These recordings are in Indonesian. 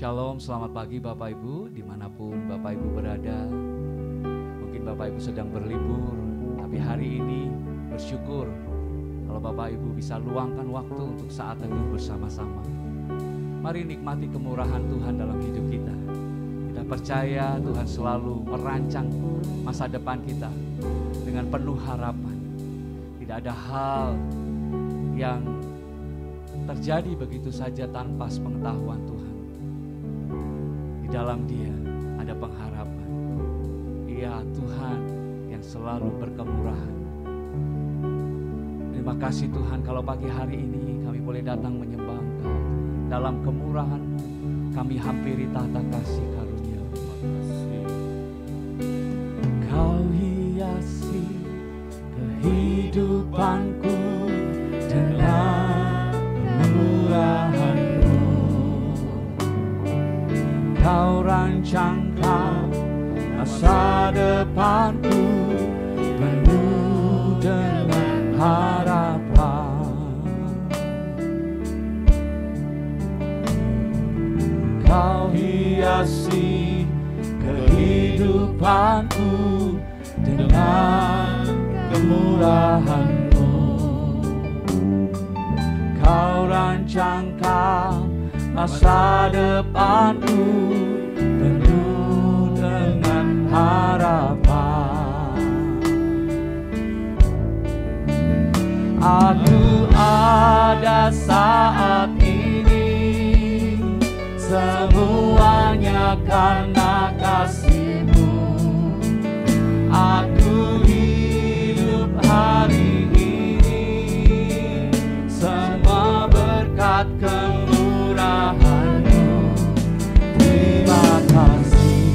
Shalom, selamat pagi Bapak Ibu, dimanapun Bapak Ibu berada. Mungkin Bapak Ibu sedang berlibur, tapi hari ini bersyukur kalau Bapak Ibu bisa luangkan waktu untuk saat teduh bersama-sama. Mari nikmati kemurahan Tuhan dalam hidup kita. Kita percaya Tuhan selalu merancang masa depan kita dengan penuh harapan. Tidak ada hal yang terjadi begitu saja tanpa pengetahuan Tuhan. Di dalam Dia ada pengharapan. Ia Tuhan yang selalu berkemurahan. Terima kasih Tuhan kalau pagi hari ini kami boleh datang menyembah Engkau. Dalam kemurahan-Mu kami hampiri tahta kasih karunia. Terima kasih. Kau hiasi kehidupanku dengan kemurahan-Mu. Kau rancangkan masa depanku penuh dengan harapan. Kau hiasi kehidupanku dengan kemurahan-Mu. Kau rancangkan masa depanku penuh dengan harapan. Aku ada saat ini semuanya karena kasih-Mu. Aku hidup hari ini semua berkat kemurahan-Mu. Terima kasih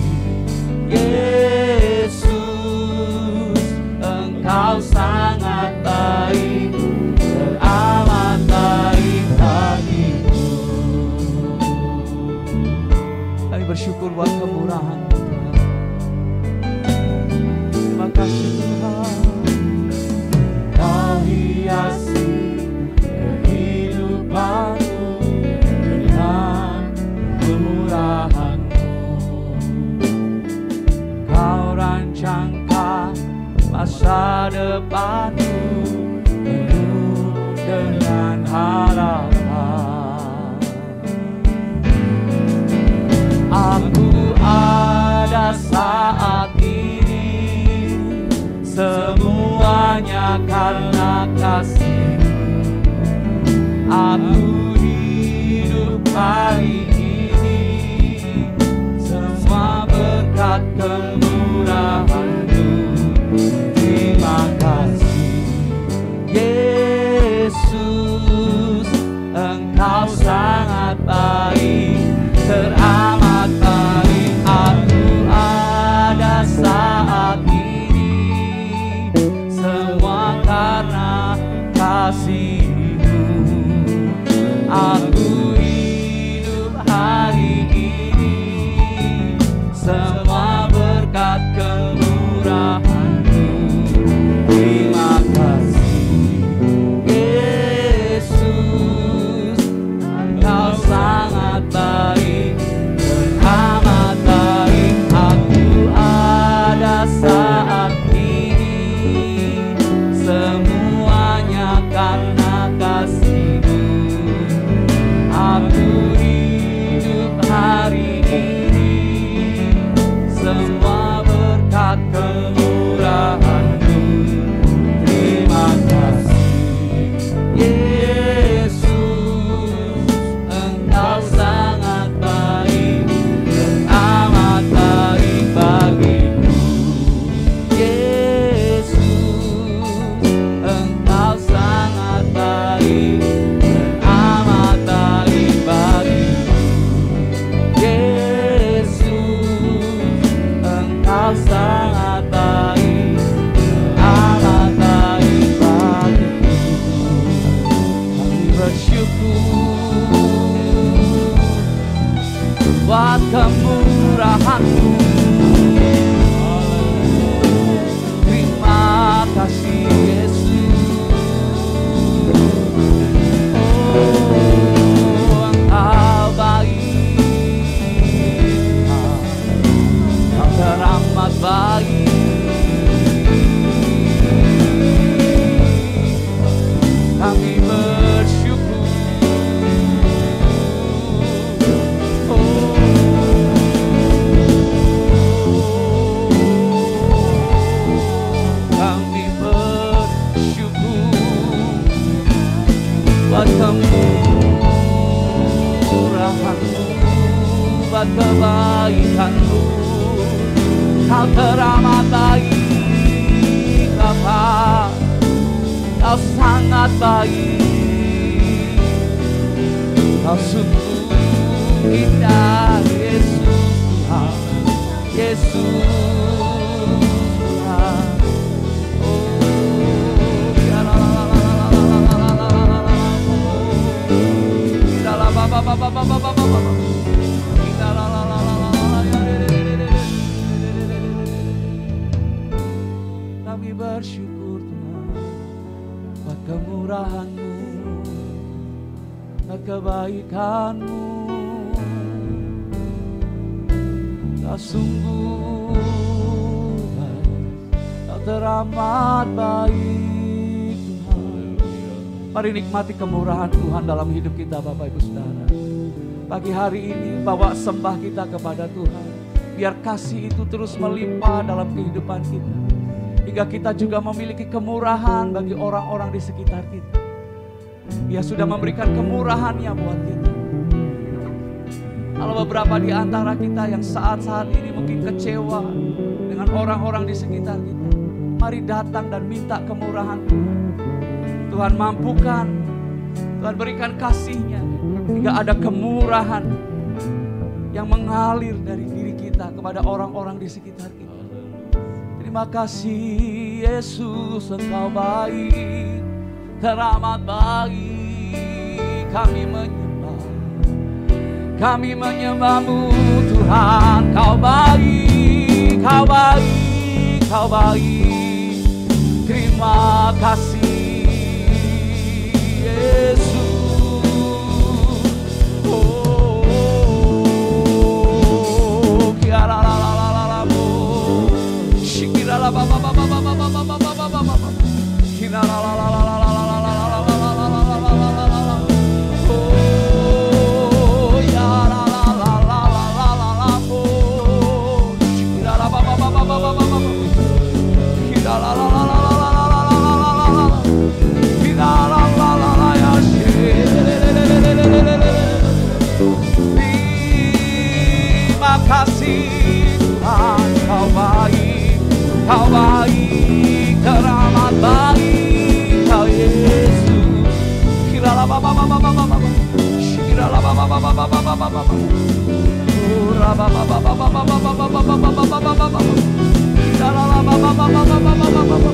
Yesus, Engkau sangat baik, teramat baik bagiku. Kami bersyukur buat kemurahan-Mu Tuhan. Terima kasih Tuhan. Kau hiasi kehidupanku dengan kemurahan-Mu. Kau rancangkan masa depanku penuh dengan harapan. Aku ada saat ini semuanya karena kasih-Mu. Aku hidup hari ini semua berkat kemurahan-Mu. Terima kasih Yesus, Engkau sangat baik, teramat baik. Aku ada saat ini semua karena kasih-Mu. Aku hidup hari ini semua berkat kemurahan-Mu. Terima kasih Yesus, Engkau sangat baik, teramat baik. Aku ada saat ini semuanya karena buat kebaikan-Mu. Kau teramat baik Bapa, Kau sangat baik, Kau sungguh indah Yesus Tuhan, Yesus Tuhan. Kami bersyukur Tuhan buat kemurahan-Mu, buat kebaikan-Mu. Kau sungguh baik, Kau teramat baik Tuhan. Mari nikmati kemurahan Tuhan dalam hidup kita Bapak Ibu Saudara. Pagi hari ini bawa sembah kita kepada Tuhan. Biar kasih itu terus melimpah dalam kehidupan kita. Hingga kita juga memiliki kemurahan bagi orang-orang di sekitar kita. Dia sudah memberikan kemurahan-Nya buat kita. Kalau beberapa di antara kita yang saat-saat ini mungkin kecewa dengan orang-orang di sekitar kita, mari datang dan minta kemurahan Tuhan. Tuhan mampukan, Tuhan berikan kasih-Nya, hingga ada kemurahan yang mengalir dari diri kita kepada orang-orang di sekitar kita. Terima kasih Yesus, Engkau baik, teramat baik. Kami menyembah-Mu Tuhan. Kau baik, Kau baik, Kau baik. Terima kasih Yesus. Terima kasih Tuhan, Kau baik, Kau baik, teramat baik, Kau Yesus. Kirala baba baba baba baba, kirala baba baba baba baba baba, ura baba baba baba baba baba baba baba baba, kirala baba baba baba baba baba.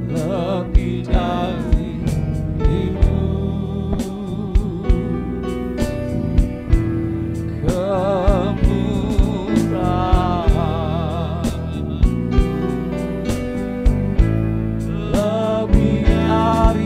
Lebih dari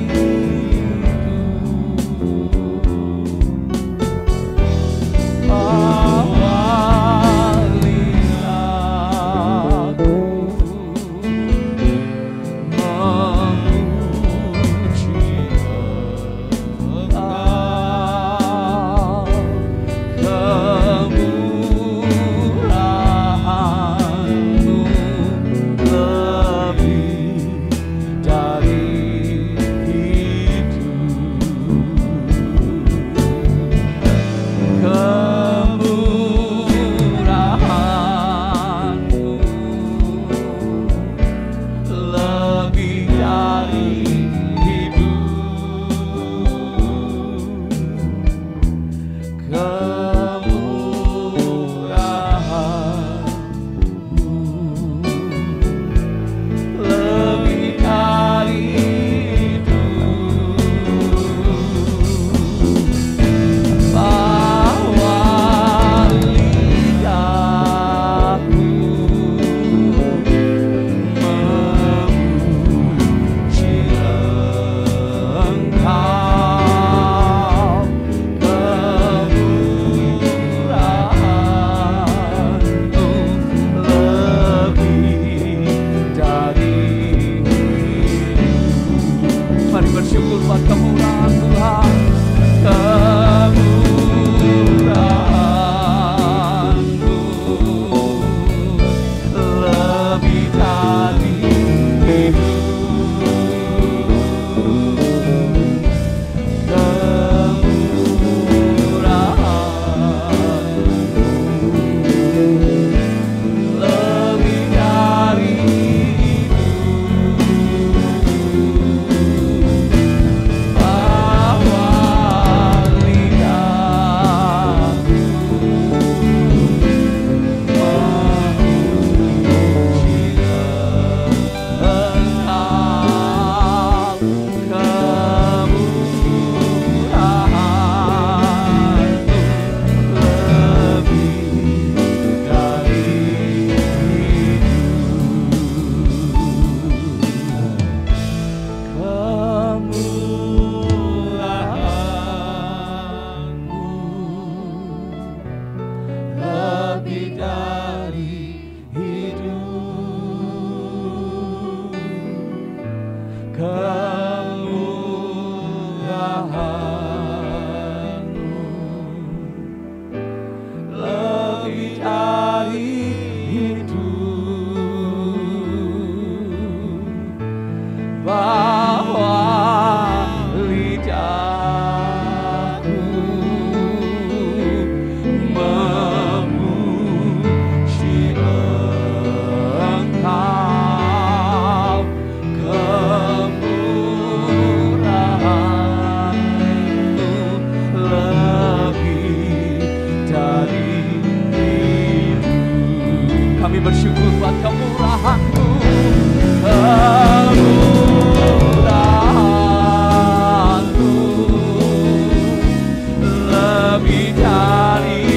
lebih dari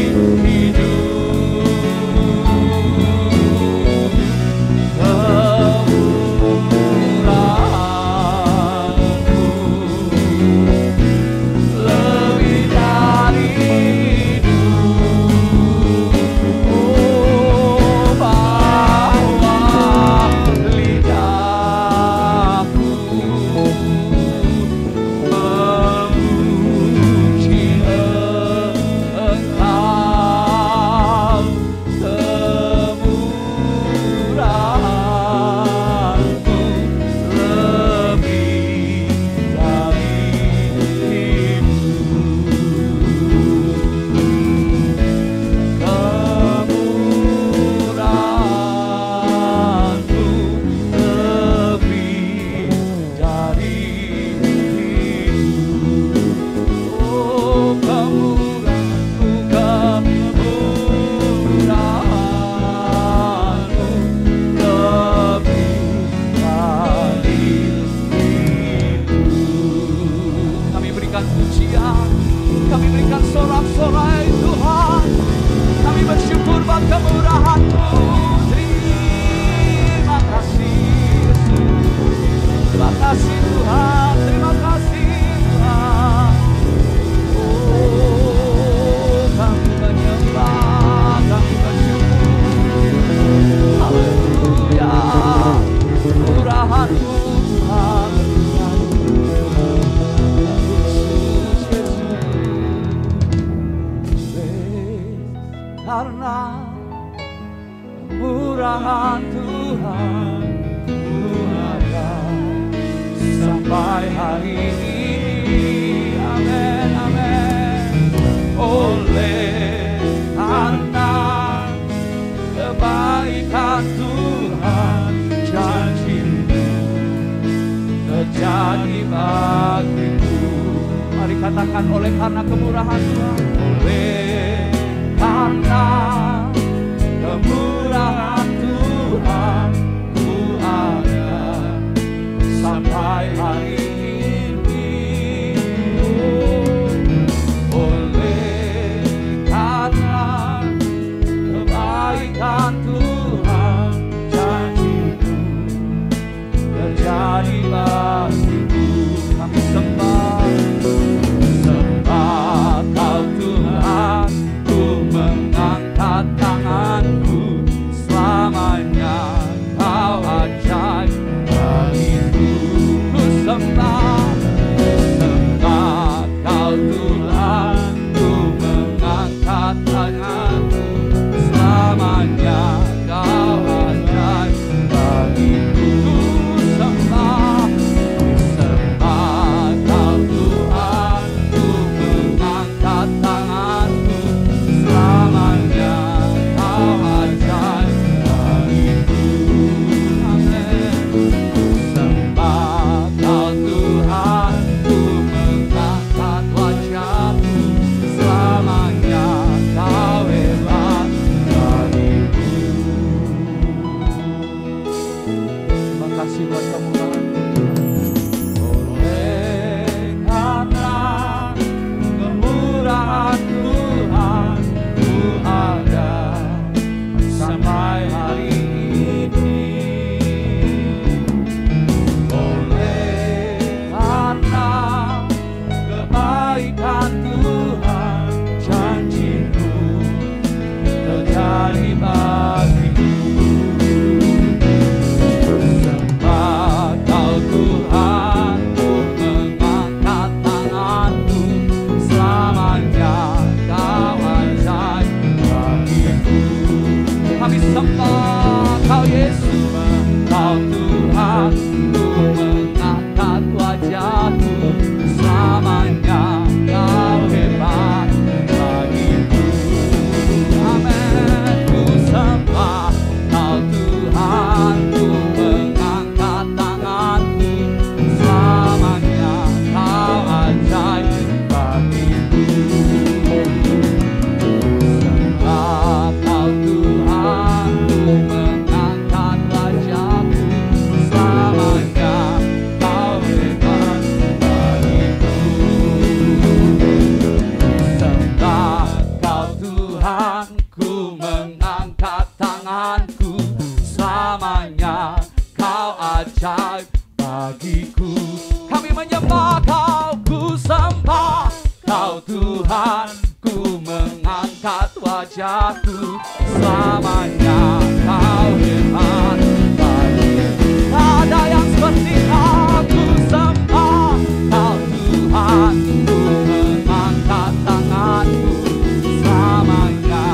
Sembah ku mengangkat wajahku, selamanya kau hebat bagiku. Tak ada yang seperti aku sembah kau Tuhan, ku mengangkat tanganku, selamanya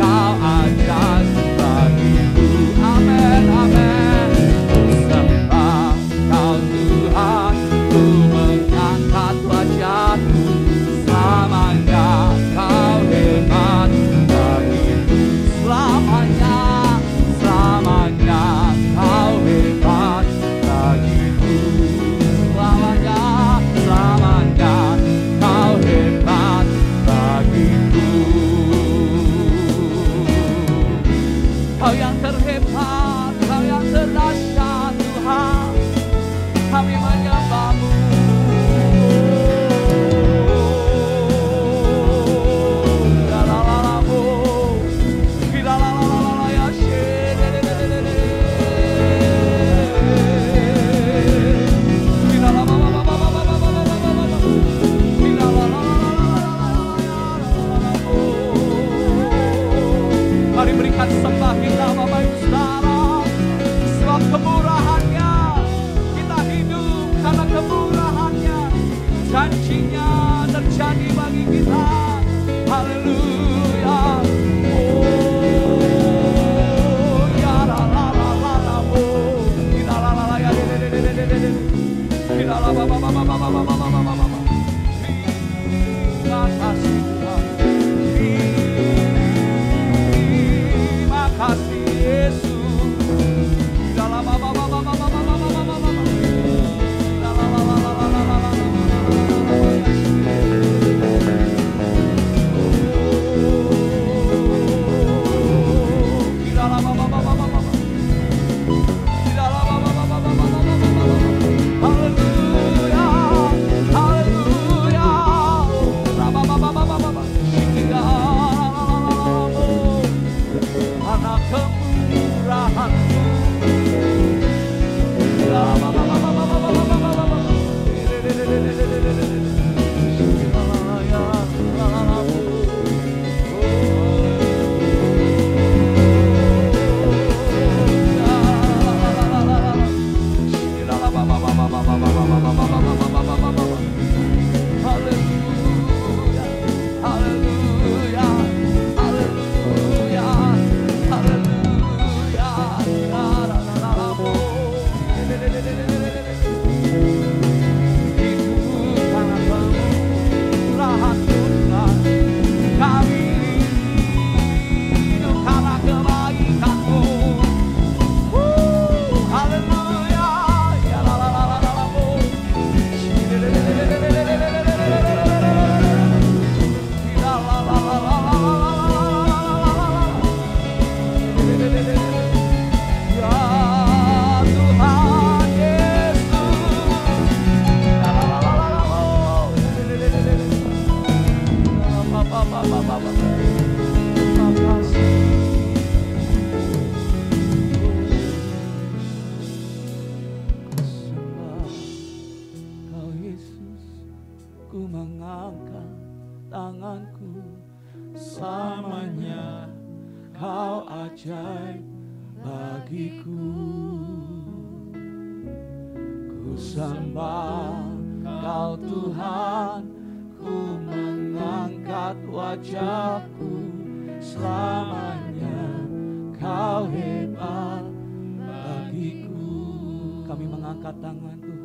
kau ajaib bagiku. Amin, amin. Ku sembah kau Tuhan, ku mengangkat wajahku, selamanya kau hebat bagiku. Selamanya, selamanya kau hebat bagiku. Selamanya, selamanya kau hebat bagiku. Kau yang terhebat, kau yang terdahsyat Tuhan, kami menyembah-Mu. Mari berikan sembah kita Bapak Ibu Saudara, sebab kemurahan-Nya kita hidup karena kemurahan-Nya, janji-Nya terjadi bagi kita. Haleluya. Oh ya la la la la la oh la la la ya de de de de de de la la ba ba ba ba ba ba ba ba ba ba. Terima kasih Tuhan. Terima kasih Yesus. La la ba ba ba ba ba ba ba ba ba ba ba. La la la la la la la la la. Ku mengangkat tanganku, selamanya kau ajaib bagiku. Ku sembah kau Tuhan, ku mengangkat wajahku, selamanya kau hebat bagiku. Kami mengangkat tangan Tuhan.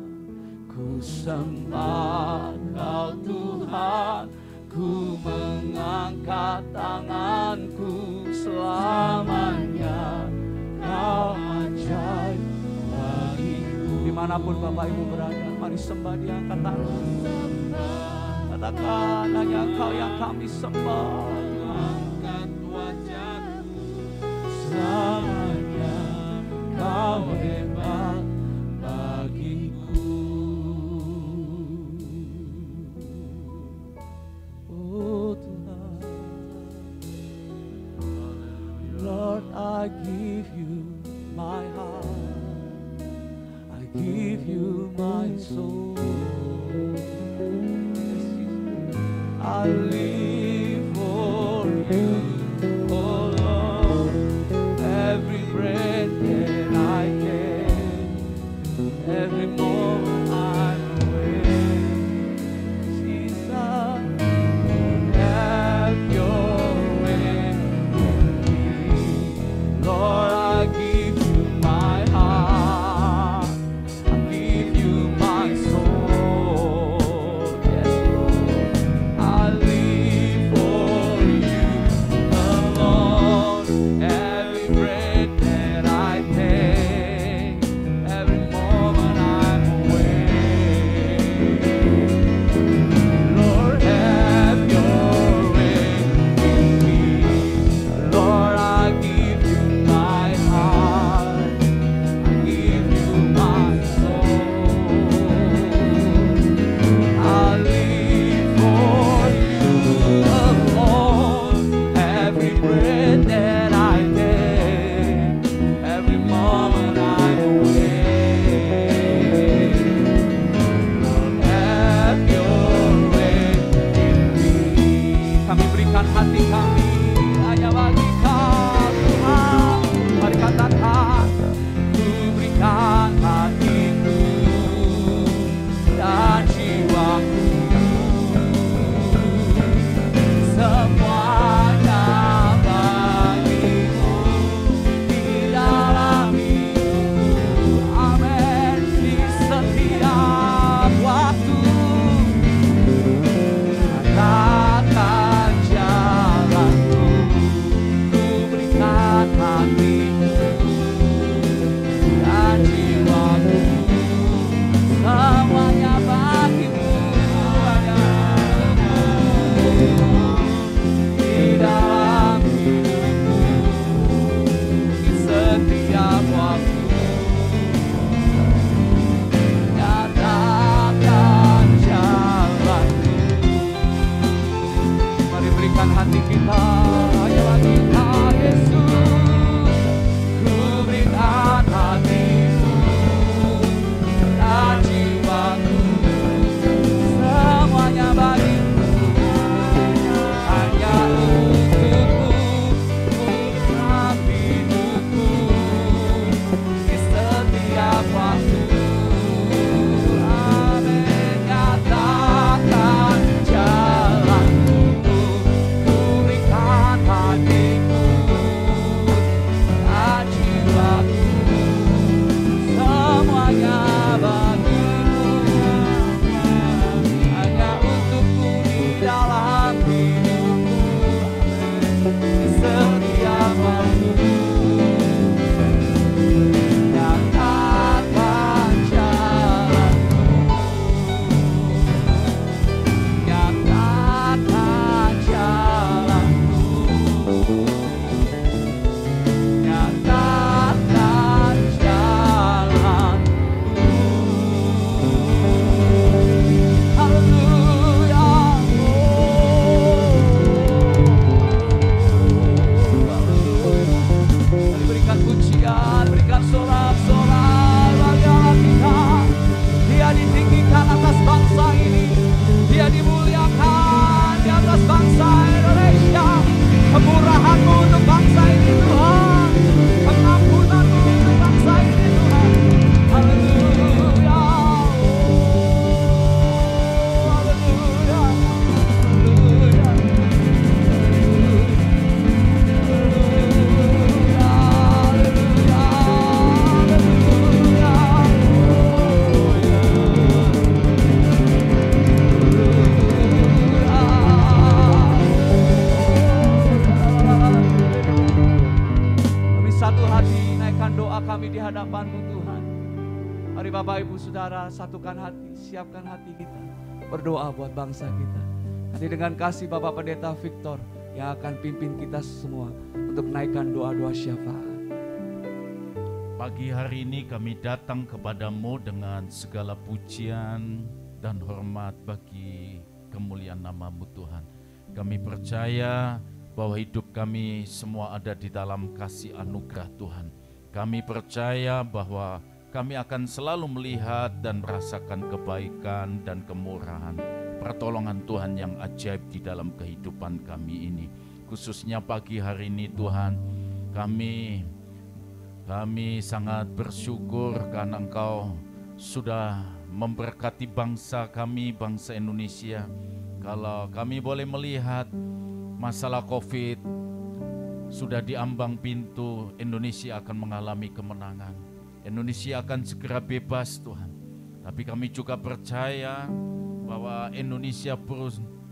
Ku sembah kau Tuhan, ku mengangkat tanganku, selamanya kau ajaib bagiku. Dimanapun Bapak Ibu berada, mari sembah Dia, angkat tangan. Katakan, hanya Kau yang kami sembah. Angkat wajahku, selamanya Kau hebat bagiku. Lord, I give you my heart, I give you my soul, I live berikan hati kami hanya bagi Kau Tuhan. Mari katakan, ku berikan hatiku dan jiwaku, semuanya bagimu di dalam hidupku. Amin. Di setiap waktu katakan jalanku, ku berikan hatiku dan jiwaku, semuanya bagimu. Di dalam hidupku, di setiap waktu nyatakan jalanku. Mari berikan hati kita hanya bagi Kau Yesus. Ku berikan hatiku dan jiwaku, semuanya bagimu, hanya untukmu, dalam hidupku, di setiap waktu. Amin. Nyatakan jalanku, ku berikan hatiku dan jiwaku, semuanya bagimu, hanya untukmu di dalam hidupku, di setiap waktu. Nyatakan jalanku, nyatakan jalanku, nyatakan jalanku. Haleluya. Mari berikan pujian, berikan sorak-sorai bagi Allah kita. Dia ditinggikan atas bangsa ini, Dia dimuliakan di atas bangsa Indonesia. Kemurahan-Mu untuk bangsa ini Tuhan, pengampunan-Mu untuk bangsa ini Tuhan. Haleluya. Haleluya. Haleluya. Kami satu hati naikkan doa kami di hadapan-Mu Tuhan. Mari Bapak Ibu Saudara satukan hati, siapkan hati kita, berdoa buat bangsa kita. Nanti dengan kasih Bapak Pendeta Victor yang akan pimpin kita semua untuk naikkan doa-doa syafaat. Pagi hari ini kami datang kepadamu dengan segala pujian dan hormat bagi kemuliaan nama-Mu Tuhan. Kami percaya bahwa hidup kami semua ada di dalam kasih anugerah Tuhan. Kami percaya bahwa kami akan selalu melihat dan merasakan kebaikan dan kemurahan, pertolongan Tuhan yang ajaib di dalam kehidupan kami ini. Khususnya pagi hari ini Tuhan, kami sangat bersyukur karena Engkau sudah memberkati bangsa kami, bangsa Indonesia. Kalau kami boleh melihat masalah COVID sudah diambang pintu, Indonesia akan mengalami kemenangan. Indonesia akan segera bebas Tuhan. Tapi kami juga percaya bahwa Indonesia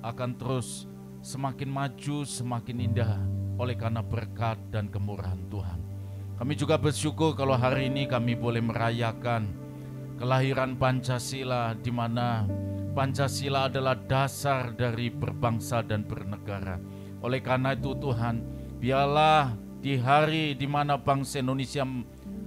akan terus semakin maju, semakin indah oleh karena berkat dan kemurahan Tuhan. Kami juga bersyukur kalau hari ini kami boleh merayakan kelahiran Pancasila, di mana Pancasila adalah dasar dari berbangsa dan bernegara. Oleh karena itu Tuhan, biarlah di hari di mana bangsa Indonesia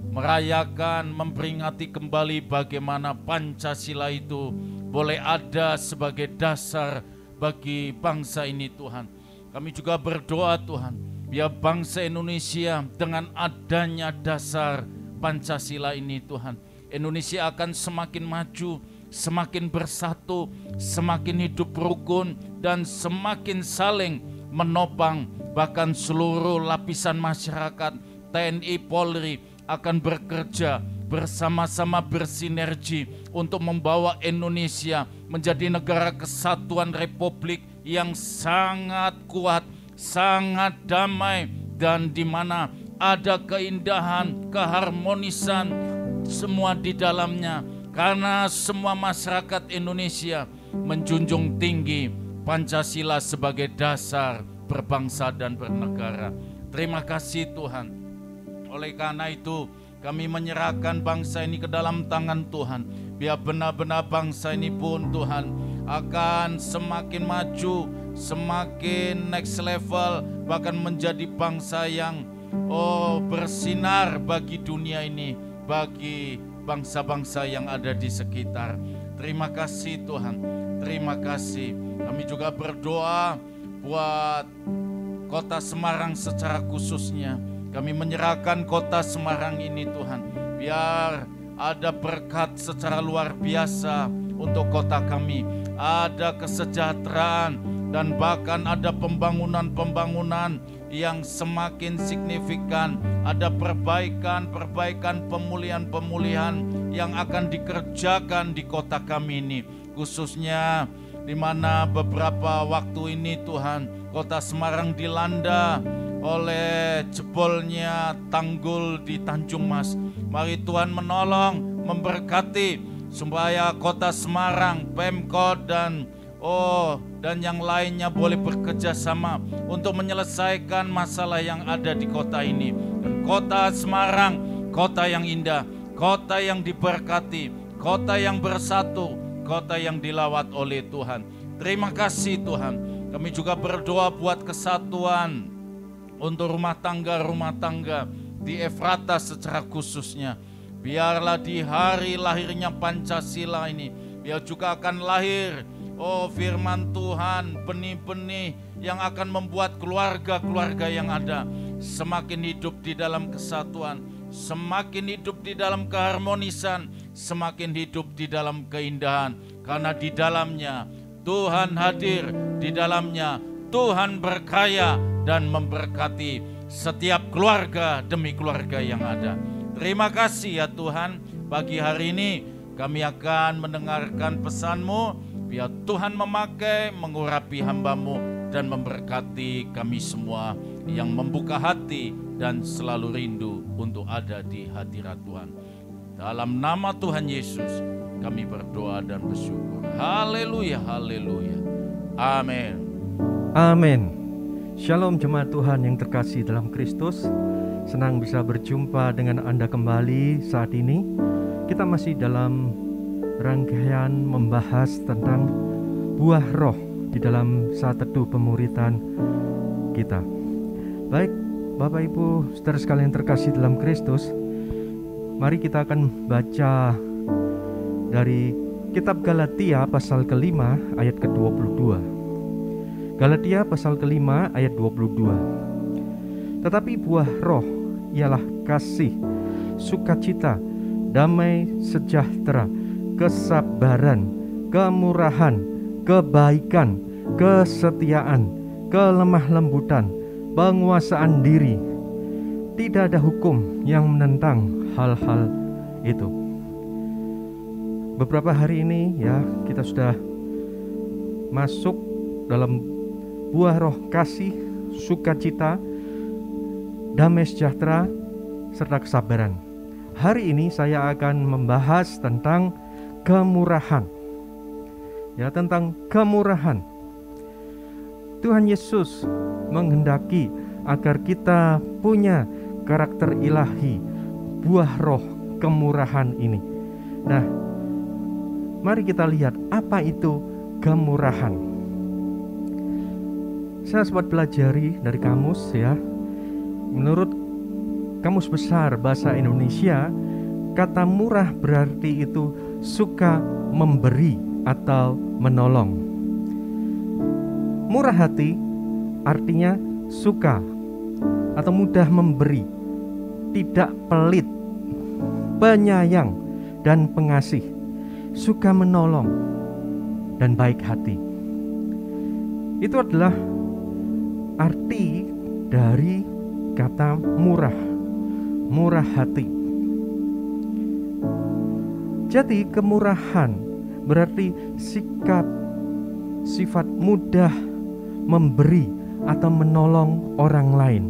merayakan, memperingati kembali bagaimana Pancasila itu boleh ada sebagai dasar bagi bangsa ini Tuhan. Kami juga berdoa Tuhan, biar bangsa Indonesia dengan adanya dasar Pancasila ini Tuhan, Indonesia akan semakin maju, semakin bersatu, semakin hidup rukun, dan semakin saling menopang, bahkan seluruh lapisan masyarakat, TNI Polri akan bekerja bersama-sama bersinergi untuk membawa Indonesia menjadi negara kesatuan republik yang sangat kuat, sangat damai, dan di mana ada keindahan, keharmonisan semua di dalamnya, karena semua masyarakat Indonesia menjunjung tinggi Pancasila sebagai dasar berbangsa dan bernegara. Terima kasih Tuhan. Oleh karena itu kami menyerahkan bangsa ini ke dalam tangan Tuhan. Biar benar-benar bangsa ini pun Tuhan akan semakin maju, semakin next level, bahkan menjadi bangsa yang bersinar bagi dunia ini, bagi bangsa-bangsa yang ada di sekitar. Terima kasih Tuhan, terima kasih. Kami juga berdoa buat Kota Semarang secara khususnya. Kami menyerahkan Kota Semarang ini Tuhan, biar ada berkat secara luar biasa untuk kota kami. Ada kesejahteraan dan bahkan ada pembangunan-pembangunan yang semakin signifikan. Ada perbaikan-perbaikan, pemulihan-pemulihan yang akan dikerjakan di kota kami ini. Khususnya di mana beberapa waktu ini Tuhan, Kota Semarang dilanda oleh jebolnya tanggul di Tanjung Mas. Mari Tuhan menolong, memberkati supaya Kota Semarang, Pemkot dan yang lainnya boleh bekerja sama untuk menyelesaikan masalah yang ada di kota ini. Dan Kota Semarang, kota yang indah, kota yang diberkati, kota yang bersatu, kota yang dilawat oleh Tuhan. Terima kasih Tuhan. Kami juga berdoa buat kesatuan untuk rumah tangga di Efrata secara khususnya. Biarlah di hari lahirnya Pancasila ini, biar juga akan lahir firman Tuhan, benih-benih yang akan membuat keluarga-keluarga yang ada semakin hidup di dalam kesatuan, semakin hidup di dalam keharmonisan, semakin hidup di dalam keindahan. Karena di dalamnya Tuhan hadir, di dalamnya Tuhan berkaya dan memberkati setiap keluarga demi keluarga yang ada. Terima kasih ya Tuhan, pagi hari ini kami akan mendengarkan pesan-Mu. Biar Tuhan memakai, mengurapi hamba-Mu dan memberkati kami semua yang membuka hati dan selalu rindu untuk ada di hadirat Tuhan. Dalam nama Tuhan Yesus kami berdoa dan bersyukur. Haleluya, haleluya. Amin. Amin. Shalom jemaat Tuhan yang terkasih dalam Kristus. Senang bisa berjumpa dengan Anda kembali saat ini. Kita masih dalam rangkaian membahas tentang buah roh di dalam saat teduh pemuritan kita. Baik, Bapak Ibu saudara sekalian terkasih dalam Kristus, mari kita akan baca dari kitab Galatia pasal ke-5 ayat ke-22. Galatia pasal ke-5 ayat 22. Tetapi buah roh ialah kasih, sukacita, damai sejahtera, kesabaran, kemurahan, kebaikan, kesetiaan, kelemah lembutan, penguasaan diri. Tidak ada hukum yang menentang hal-hal itu. Beberapa hari ini ya kita sudah masuk dalam buah roh kasih, sukacita, damai sejahtera, serta kesabaran. Hari ini saya akan membahas tentang kemurahan. Ya, tentang kemurahan. Tuhan Yesus menghendaki agar kita punya karakter ilahi, buah roh kemurahan ini. Nah, mari kita lihat apa itu kemurahan. Saya sempat pelajari dari kamus ya. Menurut Kamus Besar Bahasa Indonesia, kata murah berarti itu suka memberi atau menolong. Murah hati artinya suka atau mudah memberi, tidak pelit, penyayang dan pengasih, suka menolong dan baik hati. Itu adalah arti dari kata murah hati. Jadi kemurahan berarti sifat mudah memberi atau menolong orang lain.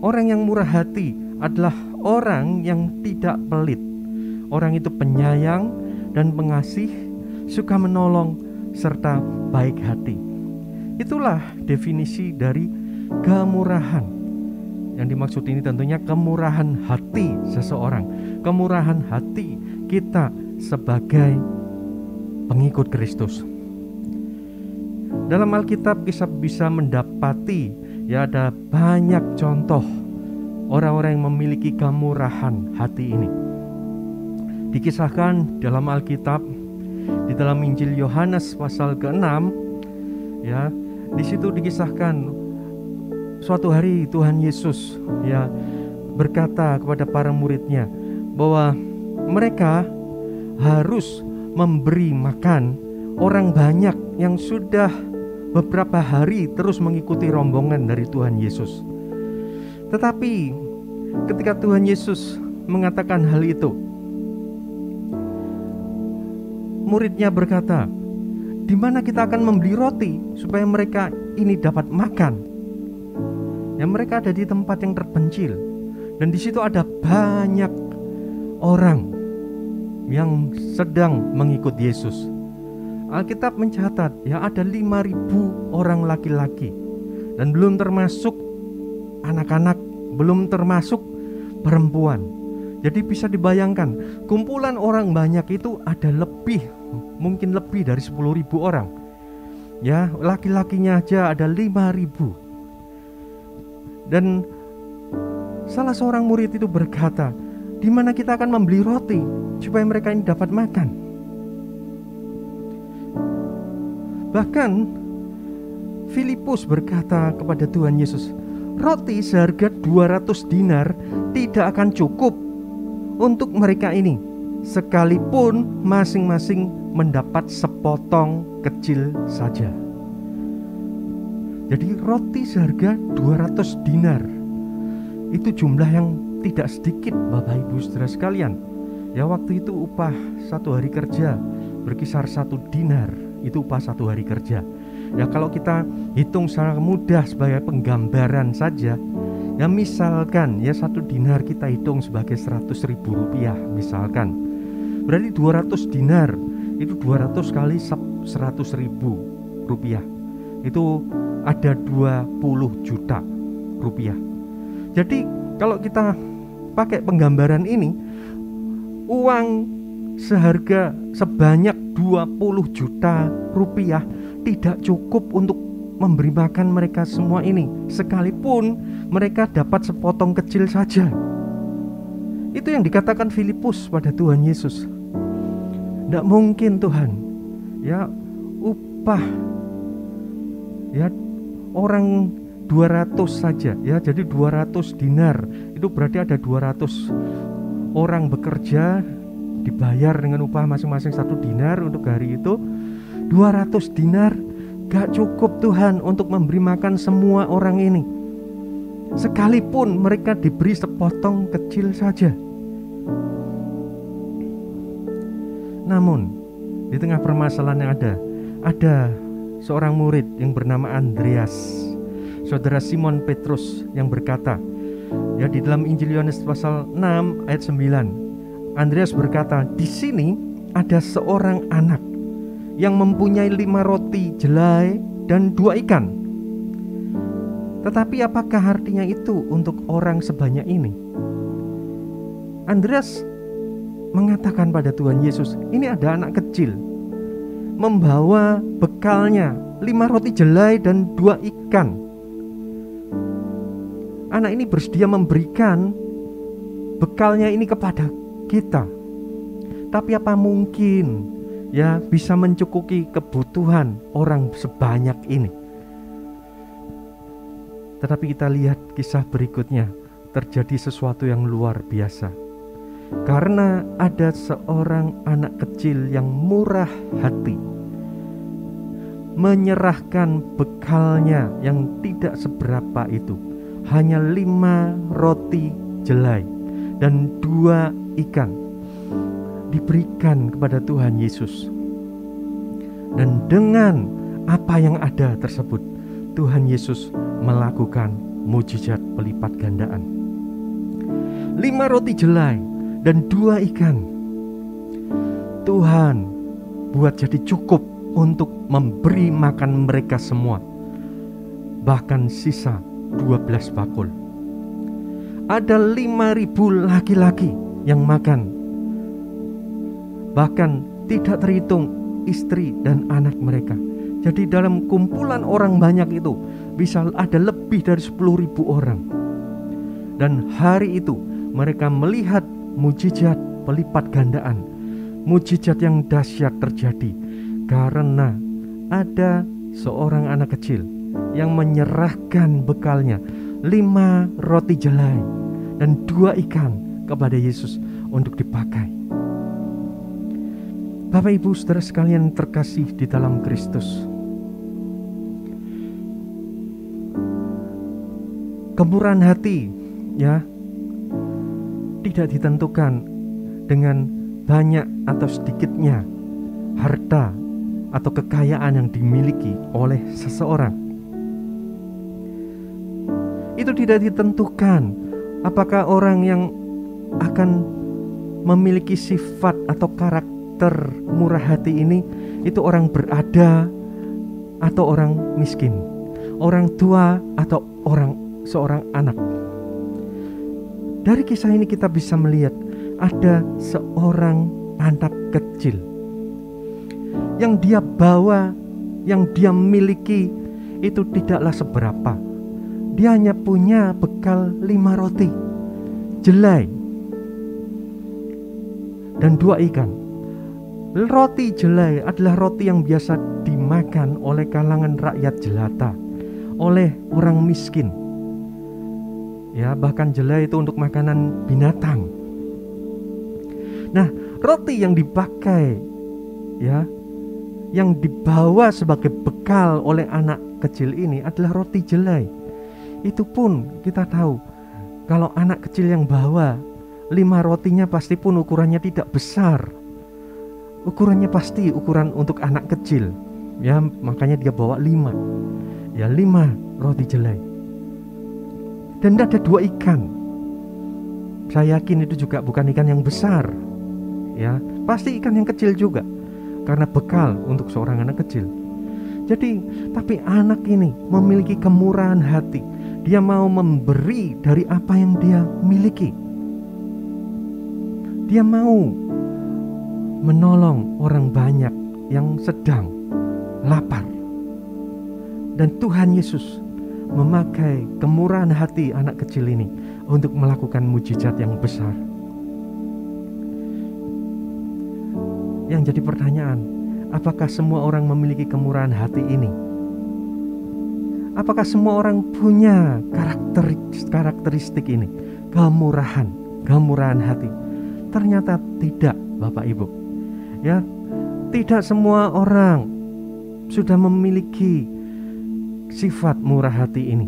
Orang yang murah hati adalah orang yang tidak pelit. Orang itu penyayang dan pengasih, suka menolong serta baik hati. Itulah definisi dari kemurahan. Yang dimaksud ini tentunya kemurahan hati seseorang, kemurahan hati kita sebagai pengikut Kristus. Dalam Alkitab kita bisa mendapati ada banyak contoh orang-orang yang memiliki kemurahan hati ini. Dikisahkan dalam Alkitab, di dalam Injil Yohanes pasal ke-6, di situ dikisahkan suatu hari Tuhan Yesus berkata kepada para muridnya bahwa mereka harus memberi makan orang banyak yang sudah beberapa hari terus mengikuti rombongan dari Tuhan Yesus. Tetapi ketika Tuhan Yesus mengatakan hal itu, muridnya berkata, "Di mana kita akan membeli roti supaya mereka ini dapat makan?" Mereka ada di tempat yang terpencil, dan di situ ada banyak orang yang sedang mengikut Yesus. Alkitab mencatat ada 5.000 orang laki-laki, dan belum termasuk anak-anak, belum termasuk perempuan. Jadi bisa dibayangkan, kumpulan orang banyak itu ada mungkin lebih dari 10.000 orang. Laki-lakinya aja ada 5.000. Dan salah seorang murid itu berkata, "Di mana kita akan membeli roti supaya mereka ini dapat makan?" Bahkan Filipus berkata kepada Tuhan Yesus, "Roti seharga 200 dinar tidak akan cukup untuk mereka ini, sekalipun masing-masing mendapat sepotong kecil saja." Jadi roti seharga 200 dinar itu jumlah yang tidak sedikit, Bapak Ibu Saudara sekalian. Waktu itu upah satu hari kerja berkisar 1 dinar, itu upah satu hari kerja. Kalau kita hitung secara mudah sebagai penggambaran saja, misalkan 1 dinar kita hitung sebagai 100.000 rupiah misalkan. Berarti 200 dinar itu 200 kali 100.000 rupiah. Itu ada 20 juta rupiah. Jadi kalau kita pakai penggambaran ini, uang seharga sebanyak 20 juta rupiah tidak cukup untuk memberi makan mereka semua ini, sekalipun mereka dapat sepotong kecil saja. Itu yang dikatakan Filipus pada Tuhan Yesus. Tidak mungkin Tuhan, upah orang 200 saja, jadi 200 dinar itu berarti ada 200 orang bekerja dibayar dengan upah masing-masing 1 dinar untuk hari itu. 200 dinar gak cukup Tuhan untuk memberi makan semua orang ini, sekalipun mereka diberi sepotong kecil saja. Namun di tengah permasalahan yang ada seorang murid yang bernama Andreas, saudara Simon Petrus, yang berkata, di dalam Injil Yohanes pasal 6 ayat 9, Andreas berkata, "Di sini ada seorang anak yang mempunyai 5 roti jelai dan 2 ikan. Tetapi apakah artinya itu untuk orang sebanyak ini?" Andreas mengatakan pada Tuhan Yesus, ini ada anak kecil membawa bekalnya 5 roti jelai dan 2 ikan. Anak ini bersedia memberikan bekalnya ini kepada kita. Tapi apa mungkin bisa mencukupi kebutuhan orang sebanyak ini? Tetapi kita lihat kisah berikutnya, terjadi sesuatu yang luar biasa. Karena ada seorang anak kecil yang murah hati, menyerahkan bekalnya yang tidak seberapa itu, hanya 5 roti jelai dan 2 ikan, diberikan kepada Tuhan Yesus. Dan dengan apa yang ada tersebut, Tuhan Yesus melakukan mujizat pelipat gandaan. 5 roti jelai dan 2 ikan, Tuhan buat jadi cukup untuk memberi makan mereka semua, bahkan sisa 12 bakul. Ada 5.000 laki-laki yang makan, bahkan tidak terhitung istri dan anak mereka. Jadi dalam kumpulan orang banyak itu bisa ada lebih dari 10.000 orang. Dan hari itu mereka melihat mujizat pelipat gandaan, mujizat yang dahsyat terjadi karena ada seorang anak kecil yang menyerahkan bekalnya, 5 roti jelai dan 2 ikan kepada Yesus untuk dipakai. Bapak Ibu Saudara sekalian terkasih di dalam Kristus, kemurahan hati ya tidak ditentukan dengan banyak atau sedikitnya harta atau kekayaan yang dimiliki oleh seseorang. Itu tidak ditentukan apakah orang yang akan memiliki sifat atau karakter murah hati ini itu orang berada atau orang miskin, orang tua atau seorang anak. Dari kisah ini kita bisa melihat ada seorang anak kecil yang dia bawa, yang dia miliki itu tidaklah seberapa. Dia hanya punya bekal 5 roti jelai dan 2 ikan. Roti jelai adalah roti yang biasa dimakan oleh kalangan rakyat jelata, oleh orang miskin. Ya, bahkan jelai itu untuk makanan binatang. Nah, roti yang dipakai ya, yang dibawa sebagai bekal oleh anak kecil ini adalah roti jelai. Itu pun kita tahu kalau anak kecil yang bawa 5 rotinya pasti pun ukurannya tidak besar. Ukurannya pasti ukuran untuk anak kecil. Ya, makanya dia bawa 5. Ya, 5 roti jelai. Dan ada 2 ikan. Saya yakin itu juga bukan ikan yang besar. Ya, pasti ikan yang kecil juga, karena bekal untuk seorang anak kecil. Jadi, tapi anak ini memiliki kemurahan hati. Dia mau memberi dari apa yang dia miliki. Dia mau menolong orang banyak yang sedang lapar. Dan Tuhan Yesus memakai kemurahan hati anak kecil ini untuk melakukan mujizat yang besar. Yang jadi pertanyaan, apakah semua orang memiliki kemurahan hati ini? Apakah semua orang punya karakteristik ini? Kemurahan hati. Ternyata tidak, Bapak Ibu. Ya, tidak semua orang sudah memiliki sifat murah hati ini.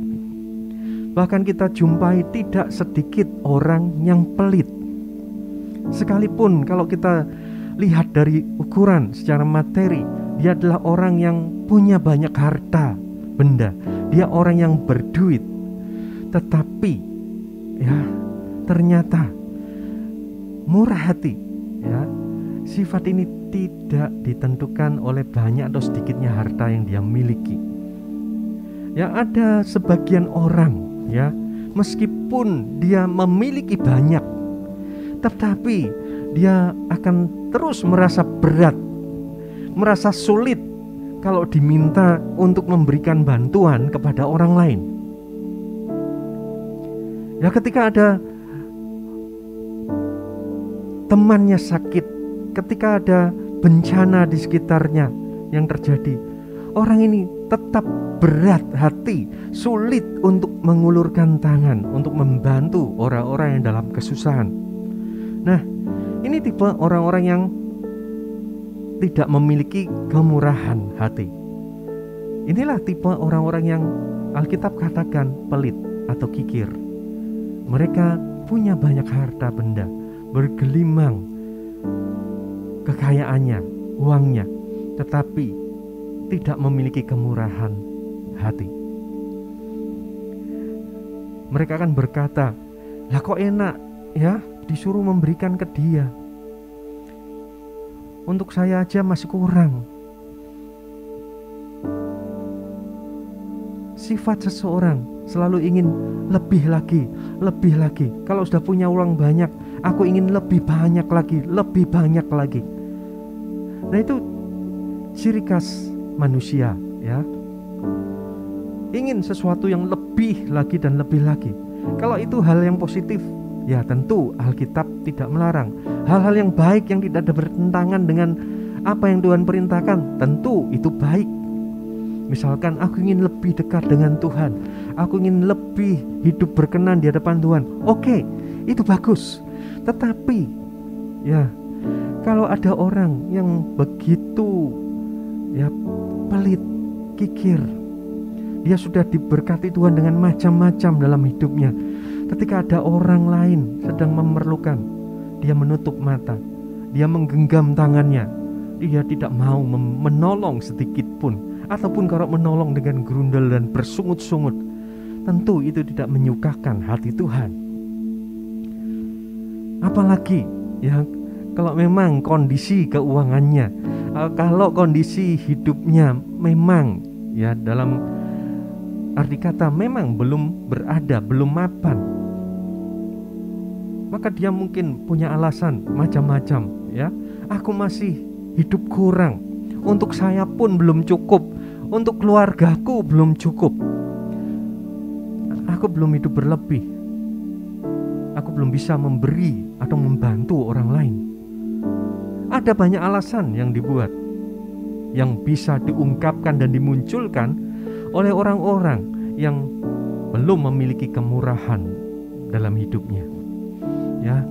Bahkan kita jumpai tidak sedikit orang yang pelit. Sekalipun kalau kita lihat dari ukuran secara materi, dia adalah orang yang punya banyak harta benda, dia orang yang berduit. Tetapi ya, ternyata murah hati ya, sifat ini tidak ditentukan oleh banyak atau sedikitnya harta yang dia miliki. Ya, ada sebagian orang ya, meskipun dia memiliki banyak, tetapi dia akan terus merasa berat, merasa sulit kalau diminta untuk memberikan bantuan kepada orang lain. Ya, ketika ada temannya sakit, ketika ada bencana di sekitarnya yang terjadi, orang ini tetap berat hati, sulit untuk mengulurkan tangan untuk membantu orang-orang yang dalam kesusahan. Nah, ini tipe orang-orang yang tidak memiliki kemurahan hati. Inilah tipe orang-orang yang Alkitab katakan pelit atau kikir. Mereka punya banyak harta benda, bergelimang kekayaannya, uangnya, tetapi tidak memiliki kemurahan hati. Mereka akan berkata, "Lah kok enak ya disuruh memberikan ke dia? Untuk saya aja masih kurang." Sifat seseorang selalu ingin lebih lagi, lebih lagi. Kalau sudah punya uang banyak, aku ingin lebih banyak lagi, lebih banyak lagi. Nah, itu ciri khas manusia, ya. Ingin sesuatu yang lebih lagi dan lebih lagi. Kalau itu hal yang positif, ya tentu Alkitab tidak melarang. Hal-hal yang baik yang tidak ada bertentangan dengan apa yang Tuhan perintahkan, tentu itu baik. Misalkan aku ingin lebih dekat dengan Tuhan, aku ingin lebih hidup berkenan di hadapan Tuhan. Oke, itu bagus. Tetapi ya, kalau ada orang yang begitu ya pelit, kikir, dia sudah diberkati Tuhan dengan macam-macam dalam hidupnya. Ketika ada orang lain sedang memerlukan, dia menutup mata, dia menggenggam tangannya, dia tidak mau menolong sedikit pun. Ataupun kalau menolong dengan gerundel dan bersungut-sungut, tentu itu tidak menyukakan hati Tuhan. Apalagi ya kalau memang kondisi keuangannya, kalau kondisi hidupnya memang ya dalam arti kata memang belum berada, belum mapan, maka dia mungkin punya alasan macam-macam ya. Aku masih hidup kurang, untuk saya pun belum cukup, untuk keluargaku belum cukup, aku belum hidup berlebih, aku belum bisa memberi atau membantu orang lain. Ada banyak alasan yang dibuat, yang bisa diungkapkan dan dimunculkan oleh orang-orang yang belum memiliki kemurahan dalam hidupnya. Ya,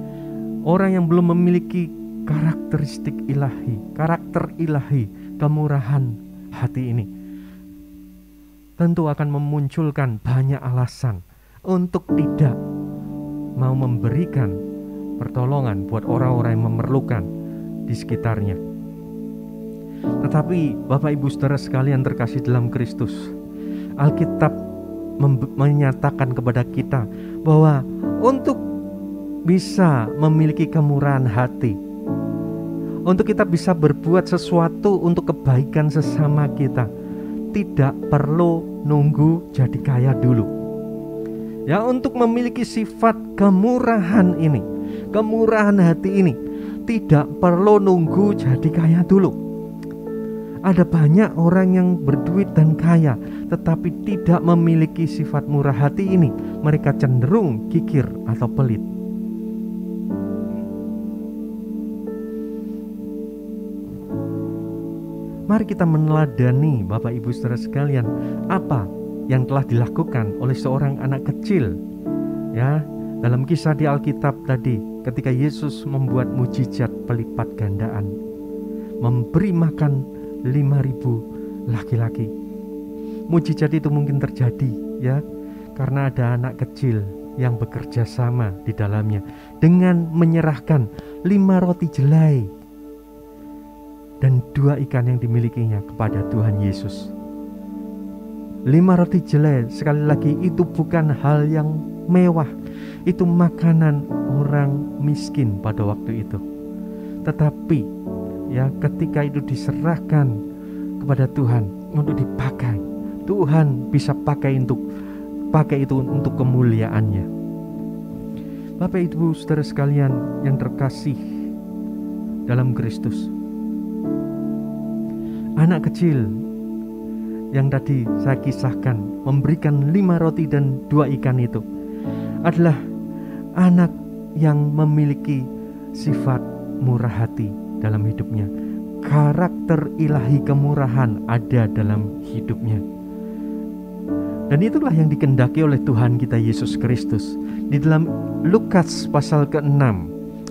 orang yang belum memiliki karakteristik ilahi, karakter ilahi, kemurahan hati ini, tentu akan memunculkan banyak alasan untuk tidak mau memberikan pertolongan buat orang-orang yang memerlukan di sekitarnya. Tetapi Bapak Ibu Saudara sekalian terkasih dalam Kristus, Alkitab menyatakan kepada kita bahwa untuk bisa memiliki kemurahan hati, untuk kita bisa berbuat sesuatu untuk kebaikan sesama kita, tidak perlu nunggu jadi kaya dulu. Ya, untuk memiliki sifat kemurahan ini, kemurahan hati ini, tidak perlu nunggu jadi kaya dulu. Ada banyak orang yang berduit dan kaya, tetapi tidak memiliki sifat murah hati ini. Mereka cenderung kikir atau pelit. Mari kita meneladani Bapak Ibu Saudara sekalian, apa yang telah dilakukan oleh seorang anak kecil ya dalam kisah di Alkitab tadi, ketika Yesus membuat mujizat pelipat gandaan, memberi makan 5.000 laki-laki. Mujizat itu mungkin terjadi ya karena ada anak kecil yang bekerja sama di dalamnya dengan menyerahkan 5 roti jelai dan 2 ikan yang dimilikinya kepada Tuhan Yesus. 5 roti jelai, sekali lagi, itu bukan hal yang mewah, itu makanan orang miskin pada waktu itu. Tetapi ya ketika itu diserahkan kepada Tuhan untuk dipakai, Tuhan bisa pakai itu untuk kemuliaannya. Bapak Ibu Saudara sekalian yang terkasih dalam Kristus, anak kecil yang tadi saya kisahkan memberikan 5 roti dan 2 ikan itu adalah anak yang memiliki sifat murah hati dalam hidupnya. Karakter ilahi kemurahan ada dalam hidupnya. Dan itulah yang dikehendaki oleh Tuhan kita Yesus Kristus. Di dalam Lukas pasal ke-6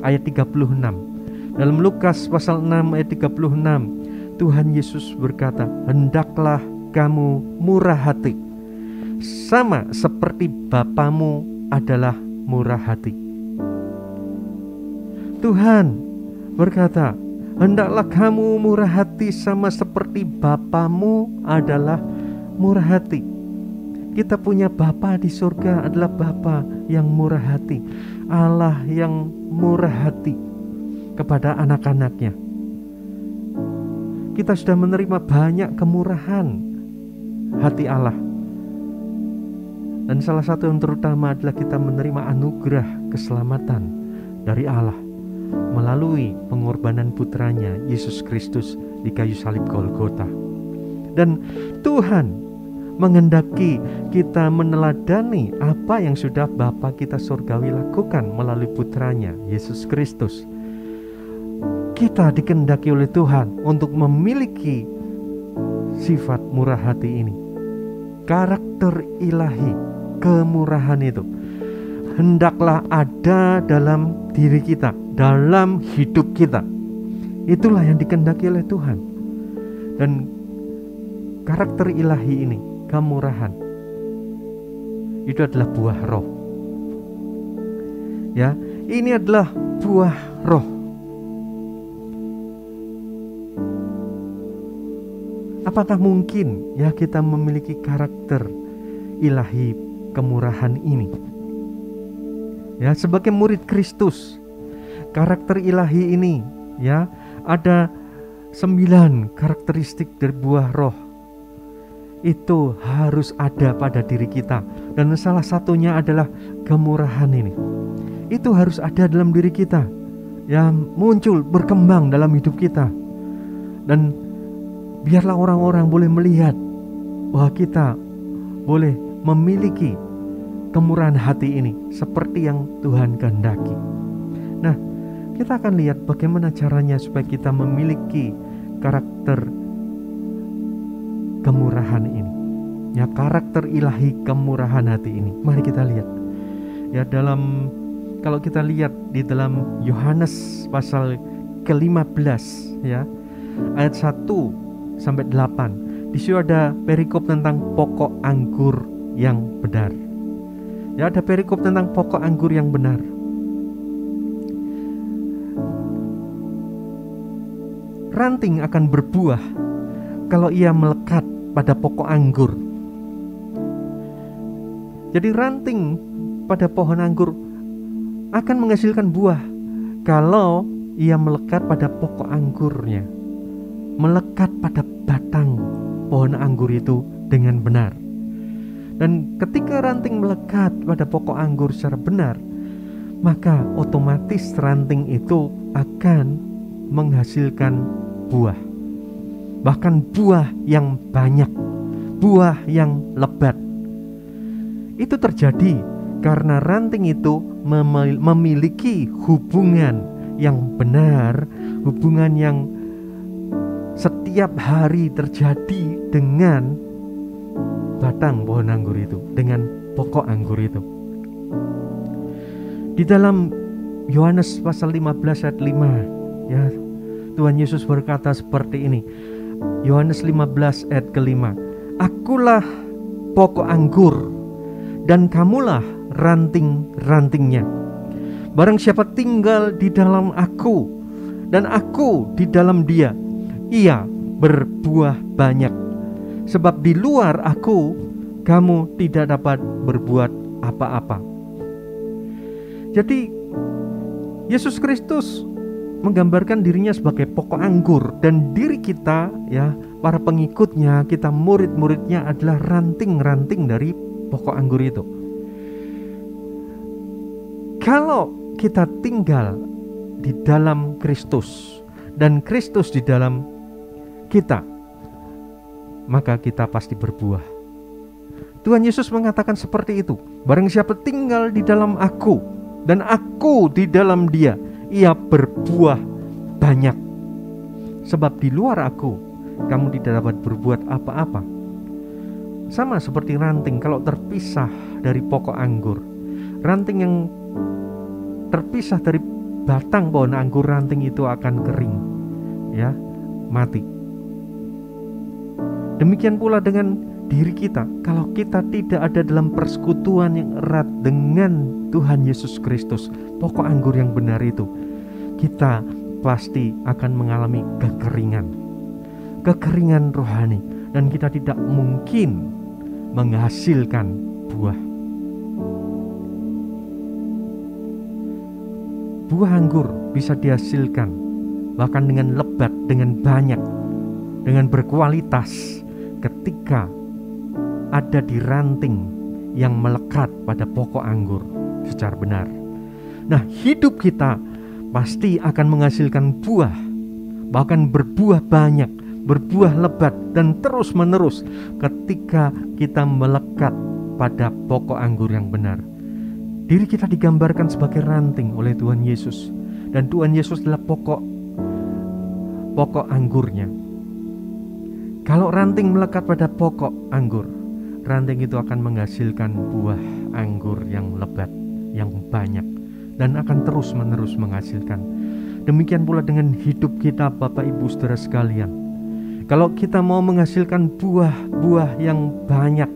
ayat 36. Dalam Lukas pasal 6 ayat 36, Tuhan Yesus berkata, "Hendaklah kamu murah hati, sama seperti Bapamu adalah murah hati. Tuhan berkata, hendaklah kamu murah hati sama seperti Bapamu adalah murah hati. Kita punya Bapa di surga adalah Bapa yang murah hati, Allah yang murah hati kepada anak-anaknya. Kita sudah menerima banyak kemurahan hati Allah. Dan salah satu yang terutama adalah kita menerima anugerah keselamatan dari Allah melalui pengorbanan putranya Yesus Kristus di kayu salib Golgota. Dan Tuhan menghendaki kita meneladani apa yang sudah Bapa kita surgawi lakukan melalui putranya Yesus Kristus. Kita dikehendaki oleh Tuhan untuk memiliki sifat murah hati ini. Karakter ilahi, kemurahan itu hendaklah ada dalam diri kita, dalam hidup kita. Itulah yang dikehendaki oleh Tuhan. Dan karakter ilahi ini, kemurahan, itu adalah buah roh. Ya, ini adalah buah roh. Apakah mungkin ya kita memiliki karakter ilahi kemurahan ini? Ya, sebagai murid Kristus, karakter ilahi ini ya ada 9 karakteristik dari buah roh. Itu harus ada pada diri kita. Dan salah satunya adalah kemurahan ini. Itu harus ada dalam diri kita, yang muncul, berkembang dalam hidup kita. Dan biarlah orang-orang boleh melihat bahwa kita boleh memiliki kemurahan hati ini seperti yang Tuhan kehendaki. Nah, kita akan lihat bagaimana caranya supaya kita memiliki karakter kemurahan ini. Ya, karakter ilahi kemurahan hati ini. Mari kita lihat. Ya, kalau kita lihat di dalam Yohanes pasal ke-15 ya, ayat 1 sampai 8. Di situ ada perikop tentang pokok anggur yang benar. Ya, ada perikop tentang pokok anggur yang benar. Ranting akan berbuah kalau ia melekat pada pokok anggur. Jadi ranting pada pohon anggur akan menghasilkan buah kalau ia melekat pada pokok anggurnya, melekat pada batang pohon anggur itu dengan benar. Dan ketika ranting melekat pada pokok anggur secara benar, maka otomatis ranting itu akan menghasilkan buah. Bahkan buah yang banyak, buah yang lebat. Itu terjadi karena ranting itu memiliki hubungan yang benar, hubungan yang setiap hari terjadi dengan batang pohon anggur itu, dengan pokok anggur itu. Di dalam Yohanes pasal 15 ayat 5 ya, Tuhan Yesus berkata seperti ini. Yohanes 15 ayat ke-5. Akulah pokok anggur dan kamulah ranting-rantingnya. Barang siapa tinggal di dalam aku dan aku di dalam dia, ia berbuah banyak. Sebab di luar aku kamu tidak dapat berbuat apa-apa. Jadi Yesus Kristus menggambarkan dirinya sebagai pokok anggur, dan diri kita ya, para pengikutnya, kita murid-muridnya adalah ranting-ranting dari pokok anggur itu. Kalau kita tinggal di dalam Kristus dan Kristus di dalam kita, maka kita pasti berbuah. Tuhan Yesus mengatakan seperti itu. Barang siapa tinggal di dalam aku dan aku di dalam dia, ia berbuah banyak. Sebab di luar aku kamu tidak dapat berbuat apa-apa. Sama seperti ranting kalau terpisah dari pokok anggur. Ranting yang terpisah dari batang pohon anggur, ranting itu akan kering, ya, mati. Demikian pula dengan diri kita. Kalau kita tidak ada dalam persekutuan yang erat dengan Tuhan Yesus Kristus, pokok anggur yang benar itu, kita pasti akan mengalami kekeringan rohani, dan kita tidak mungkin menghasilkan buah. Buah anggur bisa dihasilkan bahkan dengan lebat, dengan banyak, dengan berkualitas ketika ada di ranting yang melekat pada pokok anggur secara benar. Nah, hidup kita pasti akan menghasilkan buah, bahkan berbuah banyak, berbuah lebat dan terus menerus ketika kita melekat pada pokok anggur yang benar. Diri kita digambarkan sebagai ranting oleh Tuhan Yesus, dan Tuhan Yesus adalah pokok anggurnya. Kalau ranting melekat pada pokok anggur, ranting itu akan menghasilkan buah anggur yang lebat, yang banyak, dan akan terus menerus menghasilkan. Demikian pula dengan hidup kita, Bapak Ibu Saudara sekalian. Kalau kita mau menghasilkan buah-buah yang banyak,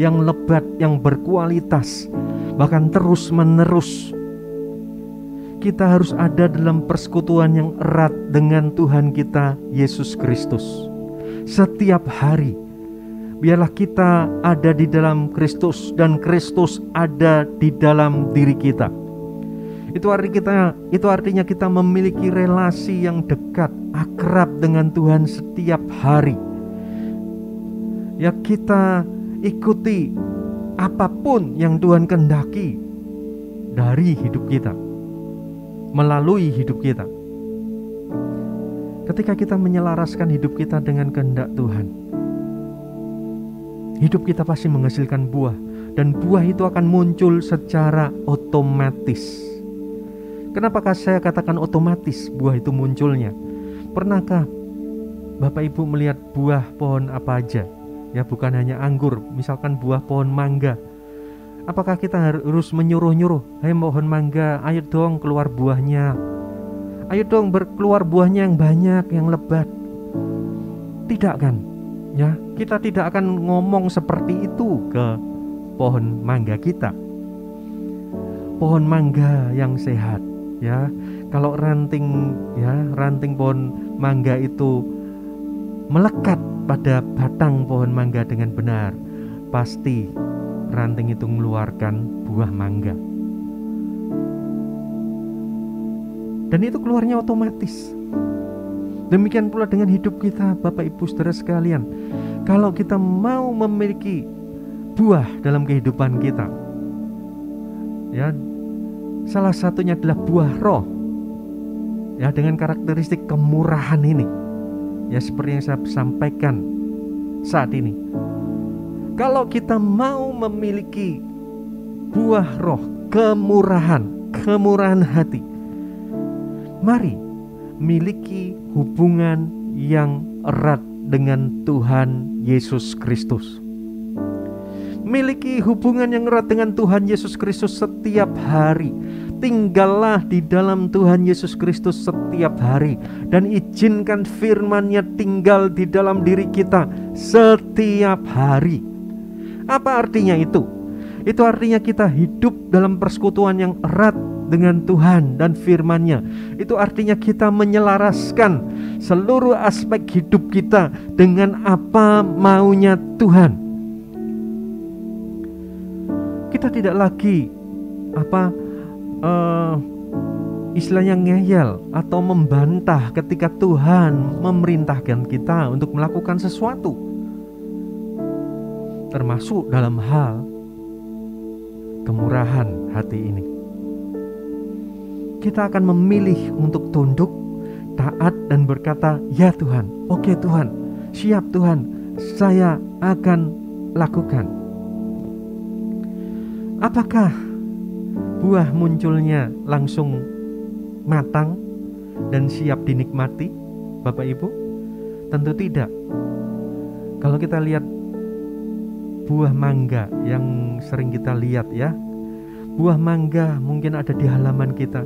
yang lebat, yang berkualitas, bahkan terus menerus, kita harus ada dalam persekutuan yang erat dengan Tuhan kita Yesus Kristus. Setiap hari biarlah kita ada di dalam Kristus dan Kristus ada di dalam diri kita. Itu artinya kita memiliki relasi yang dekat, akrab dengan Tuhan setiap hari. Ya, kita ikuti apapun yang Tuhan kehendaki dari hidup kita, melalui hidup kita. Ketika kita menyelaraskan hidup kita dengan kehendak Tuhan, hidup kita pasti menghasilkan buah, dan buah itu akan muncul secara otomatis. Kenapakah saya katakan otomatis buah itu munculnya? Pernahkah Bapak Ibu melihat buah pohon apa aja? Ya, bukan hanya anggur, misalkan buah pohon mangga. Apakah kita harus menyuruh-nyuruh, "Hai pohon mangga, ayo dong keluar buahnya. Ayo dong keluar buahnya yang banyak, yang lebat." Tidak kan? Ya, kita tidak akan ngomong seperti itu ke pohon mangga kita. Pohon mangga yang sehat, ya. Kalau ranting pohon mangga itu melekat pada batang pohon mangga dengan benar, pasti ranting itu mengeluarkan buah mangga. Dan itu keluarnya otomatis. Demikian pula dengan hidup kita, Bapak Ibu Saudara sekalian. Kalau kita mau memiliki buah dalam kehidupan kita, ya, salah satunya adalah buah roh. Ya, dengan karakteristik kemurahan ini. Ya, seperti yang saya sampaikan saat ini. Kalau kita mau memiliki buah roh, kemurahan hati, mari miliki hubungan yang erat dengan Tuhan Yesus Kristus. Miliki hubungan yang erat dengan Tuhan Yesus Kristus setiap hari. Tinggallah di dalam Tuhan Yesus Kristus setiap hari, dan izinkan firman-Nya tinggal di dalam diri kita setiap hari. Apa artinya itu? Itu artinya kita hidup dalam persekutuan yang erat dengan Tuhan dan firman-Nya. Itu artinya kita menyelaraskan seluruh aspek hidup kita dengan apa maunya Tuhan. Kita tidak lagi istilahnya ngeyel atau membantah ketika Tuhan memerintahkan kita untuk melakukan sesuatu, termasuk dalam hal kemurahan hati ini. Kita akan memilih untuk tunduk, taat, dan berkata, "Ya Tuhan, oke Tuhan, siap Tuhan, saya akan lakukan." Apakah buah munculnya langsung matang dan siap dinikmati, Bapak Ibu? Tentu tidak. Kalau kita lihat buah mangga yang sering kita lihat, ya, buah mangga mungkin ada di halaman kita.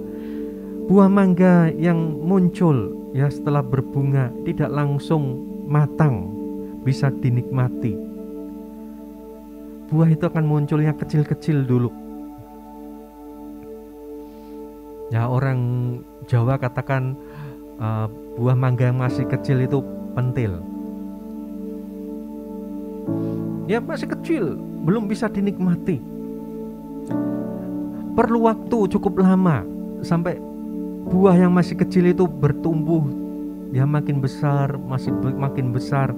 Buah mangga yang muncul, ya, setelah berbunga tidak langsung matang, bisa dinikmati. Buah itu akan munculnya kecil-kecil dulu. Ya, orang Jawa katakan buah mangga yang masih kecil itu pentil. Ya, masih kecil, belum bisa dinikmati. Perlu waktu cukup lama sampai buah yang masih kecil itu bertumbuh, ya makin besar, makin besar.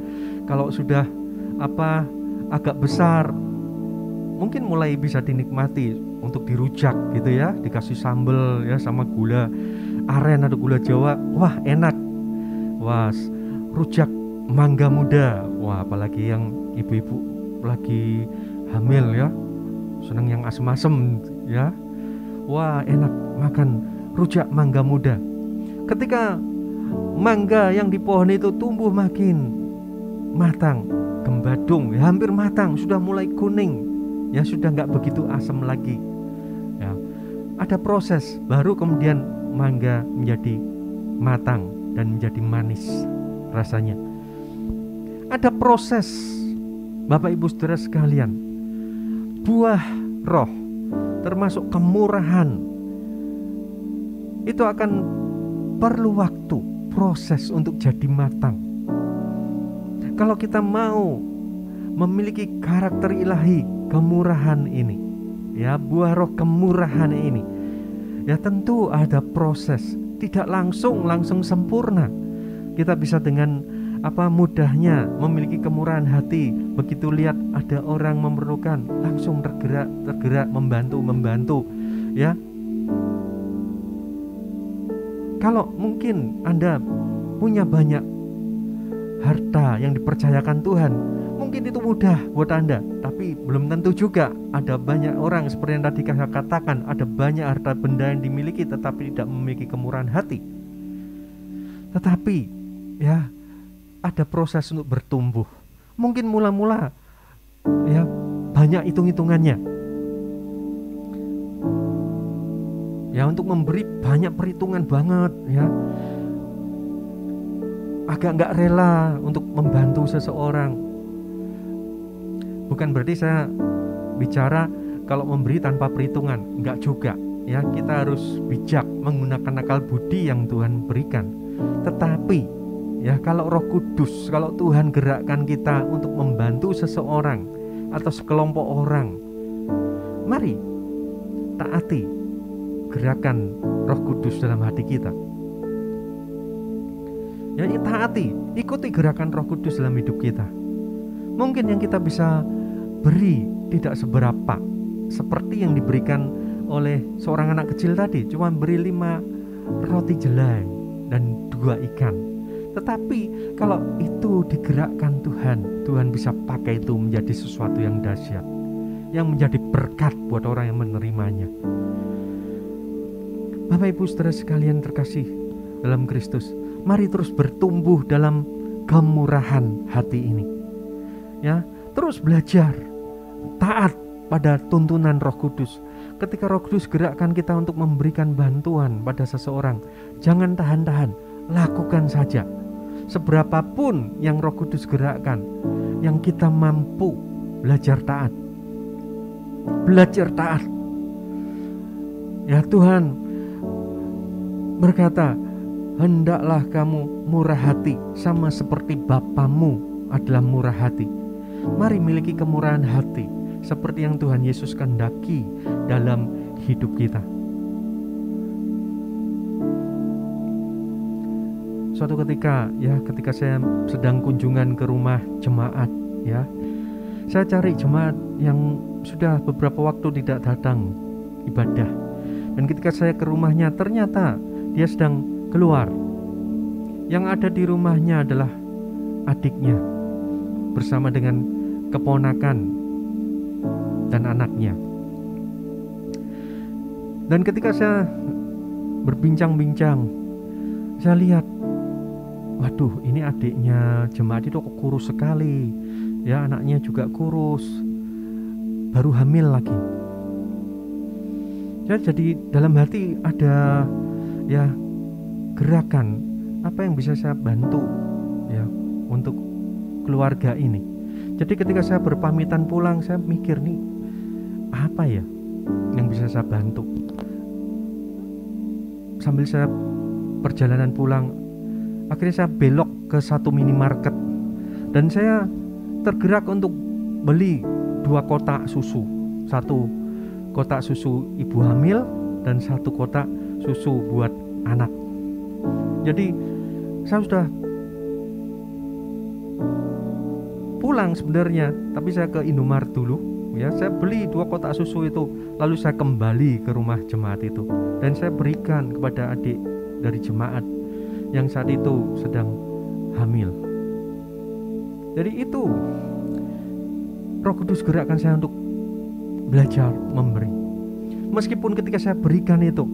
Kalau sudah agak besar, mungkin mulai bisa dinikmati untuk dirujak gitu ya, dikasih sambal ya sama gula aren atau gula Jawa. Wah, enak. Wah, rujak mangga muda. Wah, apalagi yang ibu-ibu lagi hamil ya, senang yang asem-asem ya. Wah, enak makan rujak mangga muda. Ketika mangga yang di pohon itu tumbuh makin matang, gembadung, ya, hampir matang, sudah mulai kuning, ya sudah nggak begitu asam lagi. Ya, ada proses baru kemudian mangga menjadi matang dan menjadi manis rasanya. Ada proses, Bapak Ibu Saudara sekalian. Buah roh termasuk kemurahan itu akan perlu waktu, proses untuk jadi matang. Kalau kita mau memiliki karakter ilahi, kemurahan ini, ya, buah roh kemurahan ini, ya tentu ada proses, tidak langsung sempurna. Kita bisa dengan mudahnya memiliki kemurahan hati, begitu lihat ada orang memerlukan langsung tergerak membantu ya. Kalau mungkin Anda punya banyak harta yang dipercayakan Tuhan, mungkin itu mudah buat Anda, tapi belum tentu juga. Ada banyak orang seperti yang tadi saya katakan, ada banyak harta benda yang dimiliki tetapi tidak memiliki kemurahan hati. Tetapi ya, ada proses untuk bertumbuh. Mungkin mula-mula ya banyak hitung-hitungannya. Ya, untuk memberi banyak perhitungan banget ya. Agak nggak rela untuk membantu seseorang. Bukan berarti saya bicara kalau memberi tanpa perhitungan, nggak juga ya. Kita harus bijak menggunakan akal budi yang Tuhan berikan. Tetapi ya, kalau Roh Kudus, kalau Tuhan gerakkan kita untuk membantu seseorang atau sekelompok orang, mari taati gerakan Roh Kudus dalam hati kita. Ya, taati, ikuti gerakan Roh Kudus dalam hidup kita. Mungkin yang kita bisa beri tidak seberapa, seperti yang diberikan oleh seorang anak kecil tadi, cuma beri 5 roti jelai dan 2 ikan. Tetapi kalau itu digerakkan Tuhan bisa pakai itu menjadi sesuatu yang dahsyat, yang menjadi berkat buat orang yang menerimanya. Bapak Ibu Saudara sekalian terkasih dalam Kristus, mari terus bertumbuh dalam kemurahan hati ini. Ya, terus belajar taat pada tuntunan Roh Kudus. Ketika Roh Kudus gerakkan kita untuk memberikan bantuan pada seseorang, jangan tahan-tahan, lakukan saja. Seberapapun yang Roh Kudus gerakkan, yang kita mampu, belajar taat. Belajar taat. Ya, Tuhan berkata, hendaklah kamu murah hati sama seperti Bapamu adalah murah hati. Mari miliki kemurahan hati seperti yang Tuhan Yesus kehendaki dalam hidup kita. Suatu ketika saya sedang kunjungan ke rumah jemaat ya, saya cari jemaat yang sudah beberapa waktu tidak datang ibadah. Dan ketika saya ke rumahnya, ternyata dia sedang keluar. Yang ada di rumahnya adalah adiknya bersama dengan keponakan dan anaknya. Dan ketika saya berbincang-bincang, saya lihat, waduh, ini adiknya jemaat itu kok kurus sekali. Ya, anaknya juga kurus, baru hamil lagi. Ya, jadi dalam hati ada ya gerakan, apa yang bisa saya bantu ya untuk keluarga ini. Jadi ketika saya berpamitan pulang, saya mikir nih, apa ya yang bisa saya bantu. Sambil saya perjalanan pulang, akhirnya saya belok ke satu minimarket dan saya tergerak untuk beli 2 kotak susu. 1 kotak susu ibu hamil dan 1 kotak susu buat anak. Jadi saya sudah pulang sebenarnya, tapi saya ke Indomaret dulu ya, saya beli 2 kotak susu itu, lalu saya kembali ke rumah jemaat itu dan saya berikan kepada adik dari jemaat yang saat itu sedang hamil. Jadi itu Roh Kudus gerakkan saya untuk belajar memberi. Meskipun ketika saya berikan itu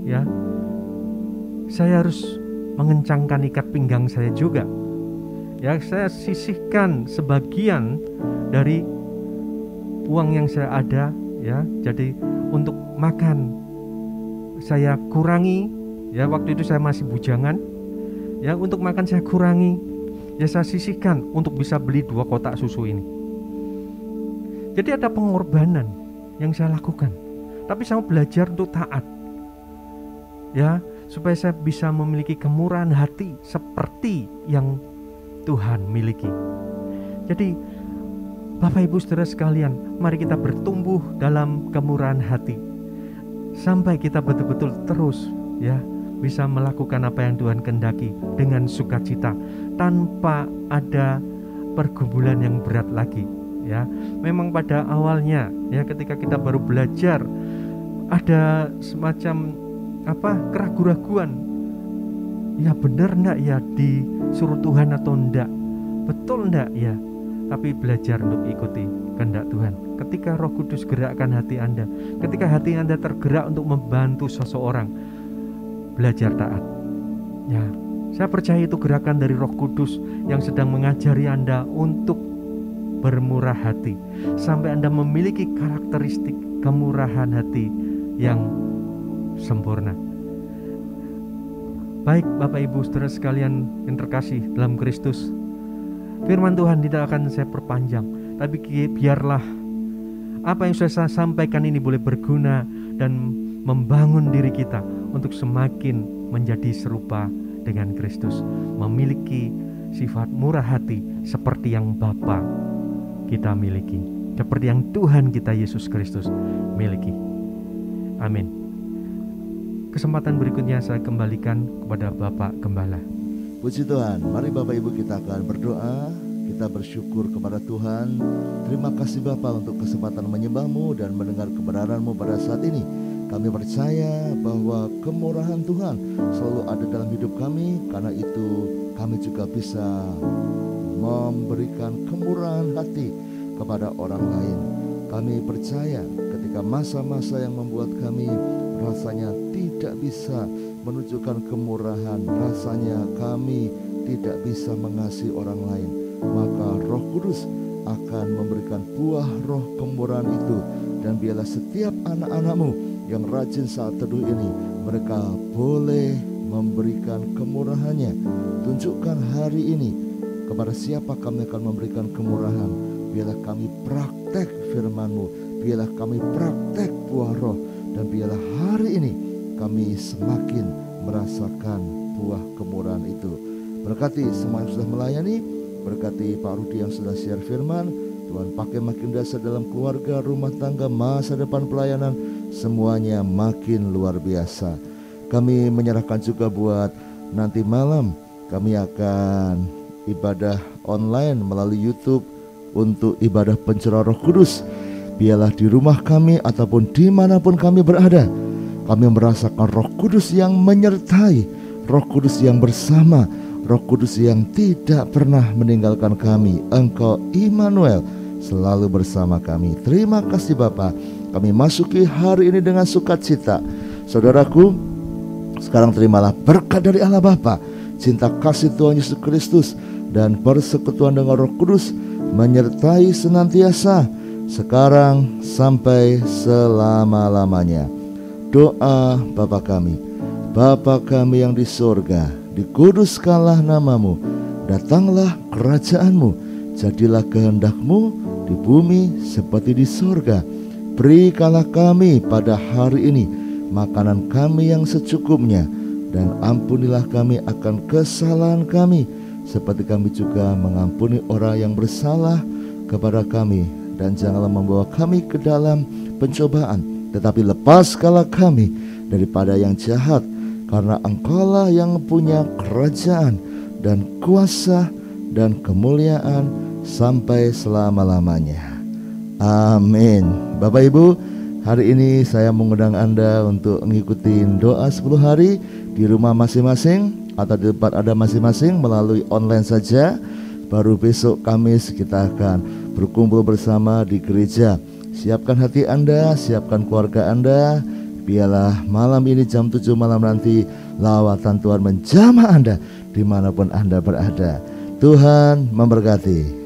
ya, saya harus mengencangkan ikat pinggang saya juga. Ya, saya sisihkan sebagian dari uang yang saya ada ya. Jadi untuk makan saya kurangi ya, waktu itu saya masih bujangan. Ya, untuk makan saya kurangi. Ya, saya sisihkan untuk bisa beli 2 kotak susu ini. Jadi ada pengorbanan yang saya lakukan. Tapi saya mau belajar untuk taat. Ya, supaya saya bisa memiliki kemurahan hati seperti yang Tuhan miliki. Jadi Bapak Ibu Saudara sekalian, mari kita bertumbuh dalam kemurahan hati sampai kita betul-betul terus ya bisa melakukan apa yang Tuhan kehendaki dengan sukacita tanpa ada pergumulan yang berat lagi. Ya, memang pada awalnya ya ketika kita baru belajar ada semacam keraguan-raguan. Ya benar enggak ya disuruh Tuhan atau enggak? Betul enggak ya? Tapi belajar untuk ikuti kehendak Tuhan. Ketika Roh Kudus gerakkan hati Anda, ketika hati Anda tergerak untuk membantu seseorang, belajar taat. Ya, saya percaya itu gerakan dari Roh Kudus yang sedang mengajari Anda untuk bermurah hati sampai Anda memiliki karakteristik kemurahan hati yang sempurna. Baik Bapak Ibu Saudara sekalian yang terkasih dalam Kristus, firman Tuhan tidak akan saya perpanjang, tapi biarlah apa yang saya sampaikan ini boleh berguna dan membangun diri kita untuk semakin menjadi serupa dengan Kristus, memiliki sifat murah hati seperti yang Bapa kita miliki, seperti yang Tuhan kita Yesus Kristus miliki. Amin. Kesempatan berikutnya saya kembalikan kepada Bapak Gembala. Puji Tuhan, mari Bapak Ibu kita akan berdoa. Kita bersyukur kepada Tuhan. Terima kasih Bapa untuk kesempatan menyembah-Mu dan mendengar kebenaran-Mu pada saat ini. Kami percaya bahwa kemurahan Tuhan selalu ada dalam hidup kami. Karena itu kami juga bisa memberikan kemurahan hati kepada orang lain. Kami percaya ketika masa-masa yang membuat kami rasanya tidak bisa menunjukkan kemurahan, rasanya kami tidak bisa mengasihi orang lain, maka Roh Kudus akan memberikan buah roh kemurahan itu. Dan biarlah setiap anak-anak-Mu yang rajin saat teduh ini, mereka boleh memberikan kemurahannya. Tunjukkan hari ini kepada siapa kami akan memberikan kemurahan. Biarlah kami praktek firman-Mu, biarlah kami praktek buah roh, dan biarlah hari ini kami semakin merasakan buah kemurahan itu. Berkati semua yang sudah melayani, berkati Pak Rudi yang sudah share firman. Tuhan pakai makin dasar dalam keluarga, rumah tangga, masa depan pelayanan, semuanya makin luar biasa. Kami menyerahkan juga buat nanti malam, kami akan ibadah online melalui YouTube untuk ibadah pencurah Roh Kudus. Biarlah di rumah kami ataupun dimanapun kami berada, kami merasakan Roh Kudus yang menyertai, Roh Kudus yang bersama, Roh Kudus yang tidak pernah meninggalkan kami. Engkau Immanuel, selalu bersama kami. Terima kasih Bapa. Kami masuki hari ini dengan sukacita. Saudaraku, sekarang terimalah berkat dari Allah Bapa, cinta kasih Tuhan Yesus Kristus, dan persekutuan dengan Roh Kudus menyertai senantiasa, sekarang sampai selama-lamanya. Doa Bapa kami. Bapa kami yang di sorga, dikuduskanlah nama-Mu, datanglah kerajaan-Mu, jadilah kehendak-Mu di bumi seperti di sorga. Berikanlah kami pada hari ini makanan kami yang secukupnya, dan ampunilah kami akan kesalahan kami, seperti kami juga mengampuni orang yang bersalah kepada kami. Dan janganlah membawa kami ke dalam pencobaan, tetapi lepaskanlah kami daripada yang jahat, karena Engkaulah yang punya kerajaan dan kuasa dan kemuliaan sampai selama-lamanya. Amin. Bapak Ibu, hari ini saya mengundang Anda untuk mengikuti doa 10 hari di rumah masing-masing atau di tempat Anda masing-masing melalui online saja. Baru besok Kamis kita akan berkumpul bersama di gereja. Siapkan hati Anda, siapkan keluarga Anda. Biarlah malam ini jam 7 malam nanti lawatan Tuhan menjamah Anda dimanapun Anda berada. Tuhan memberkati.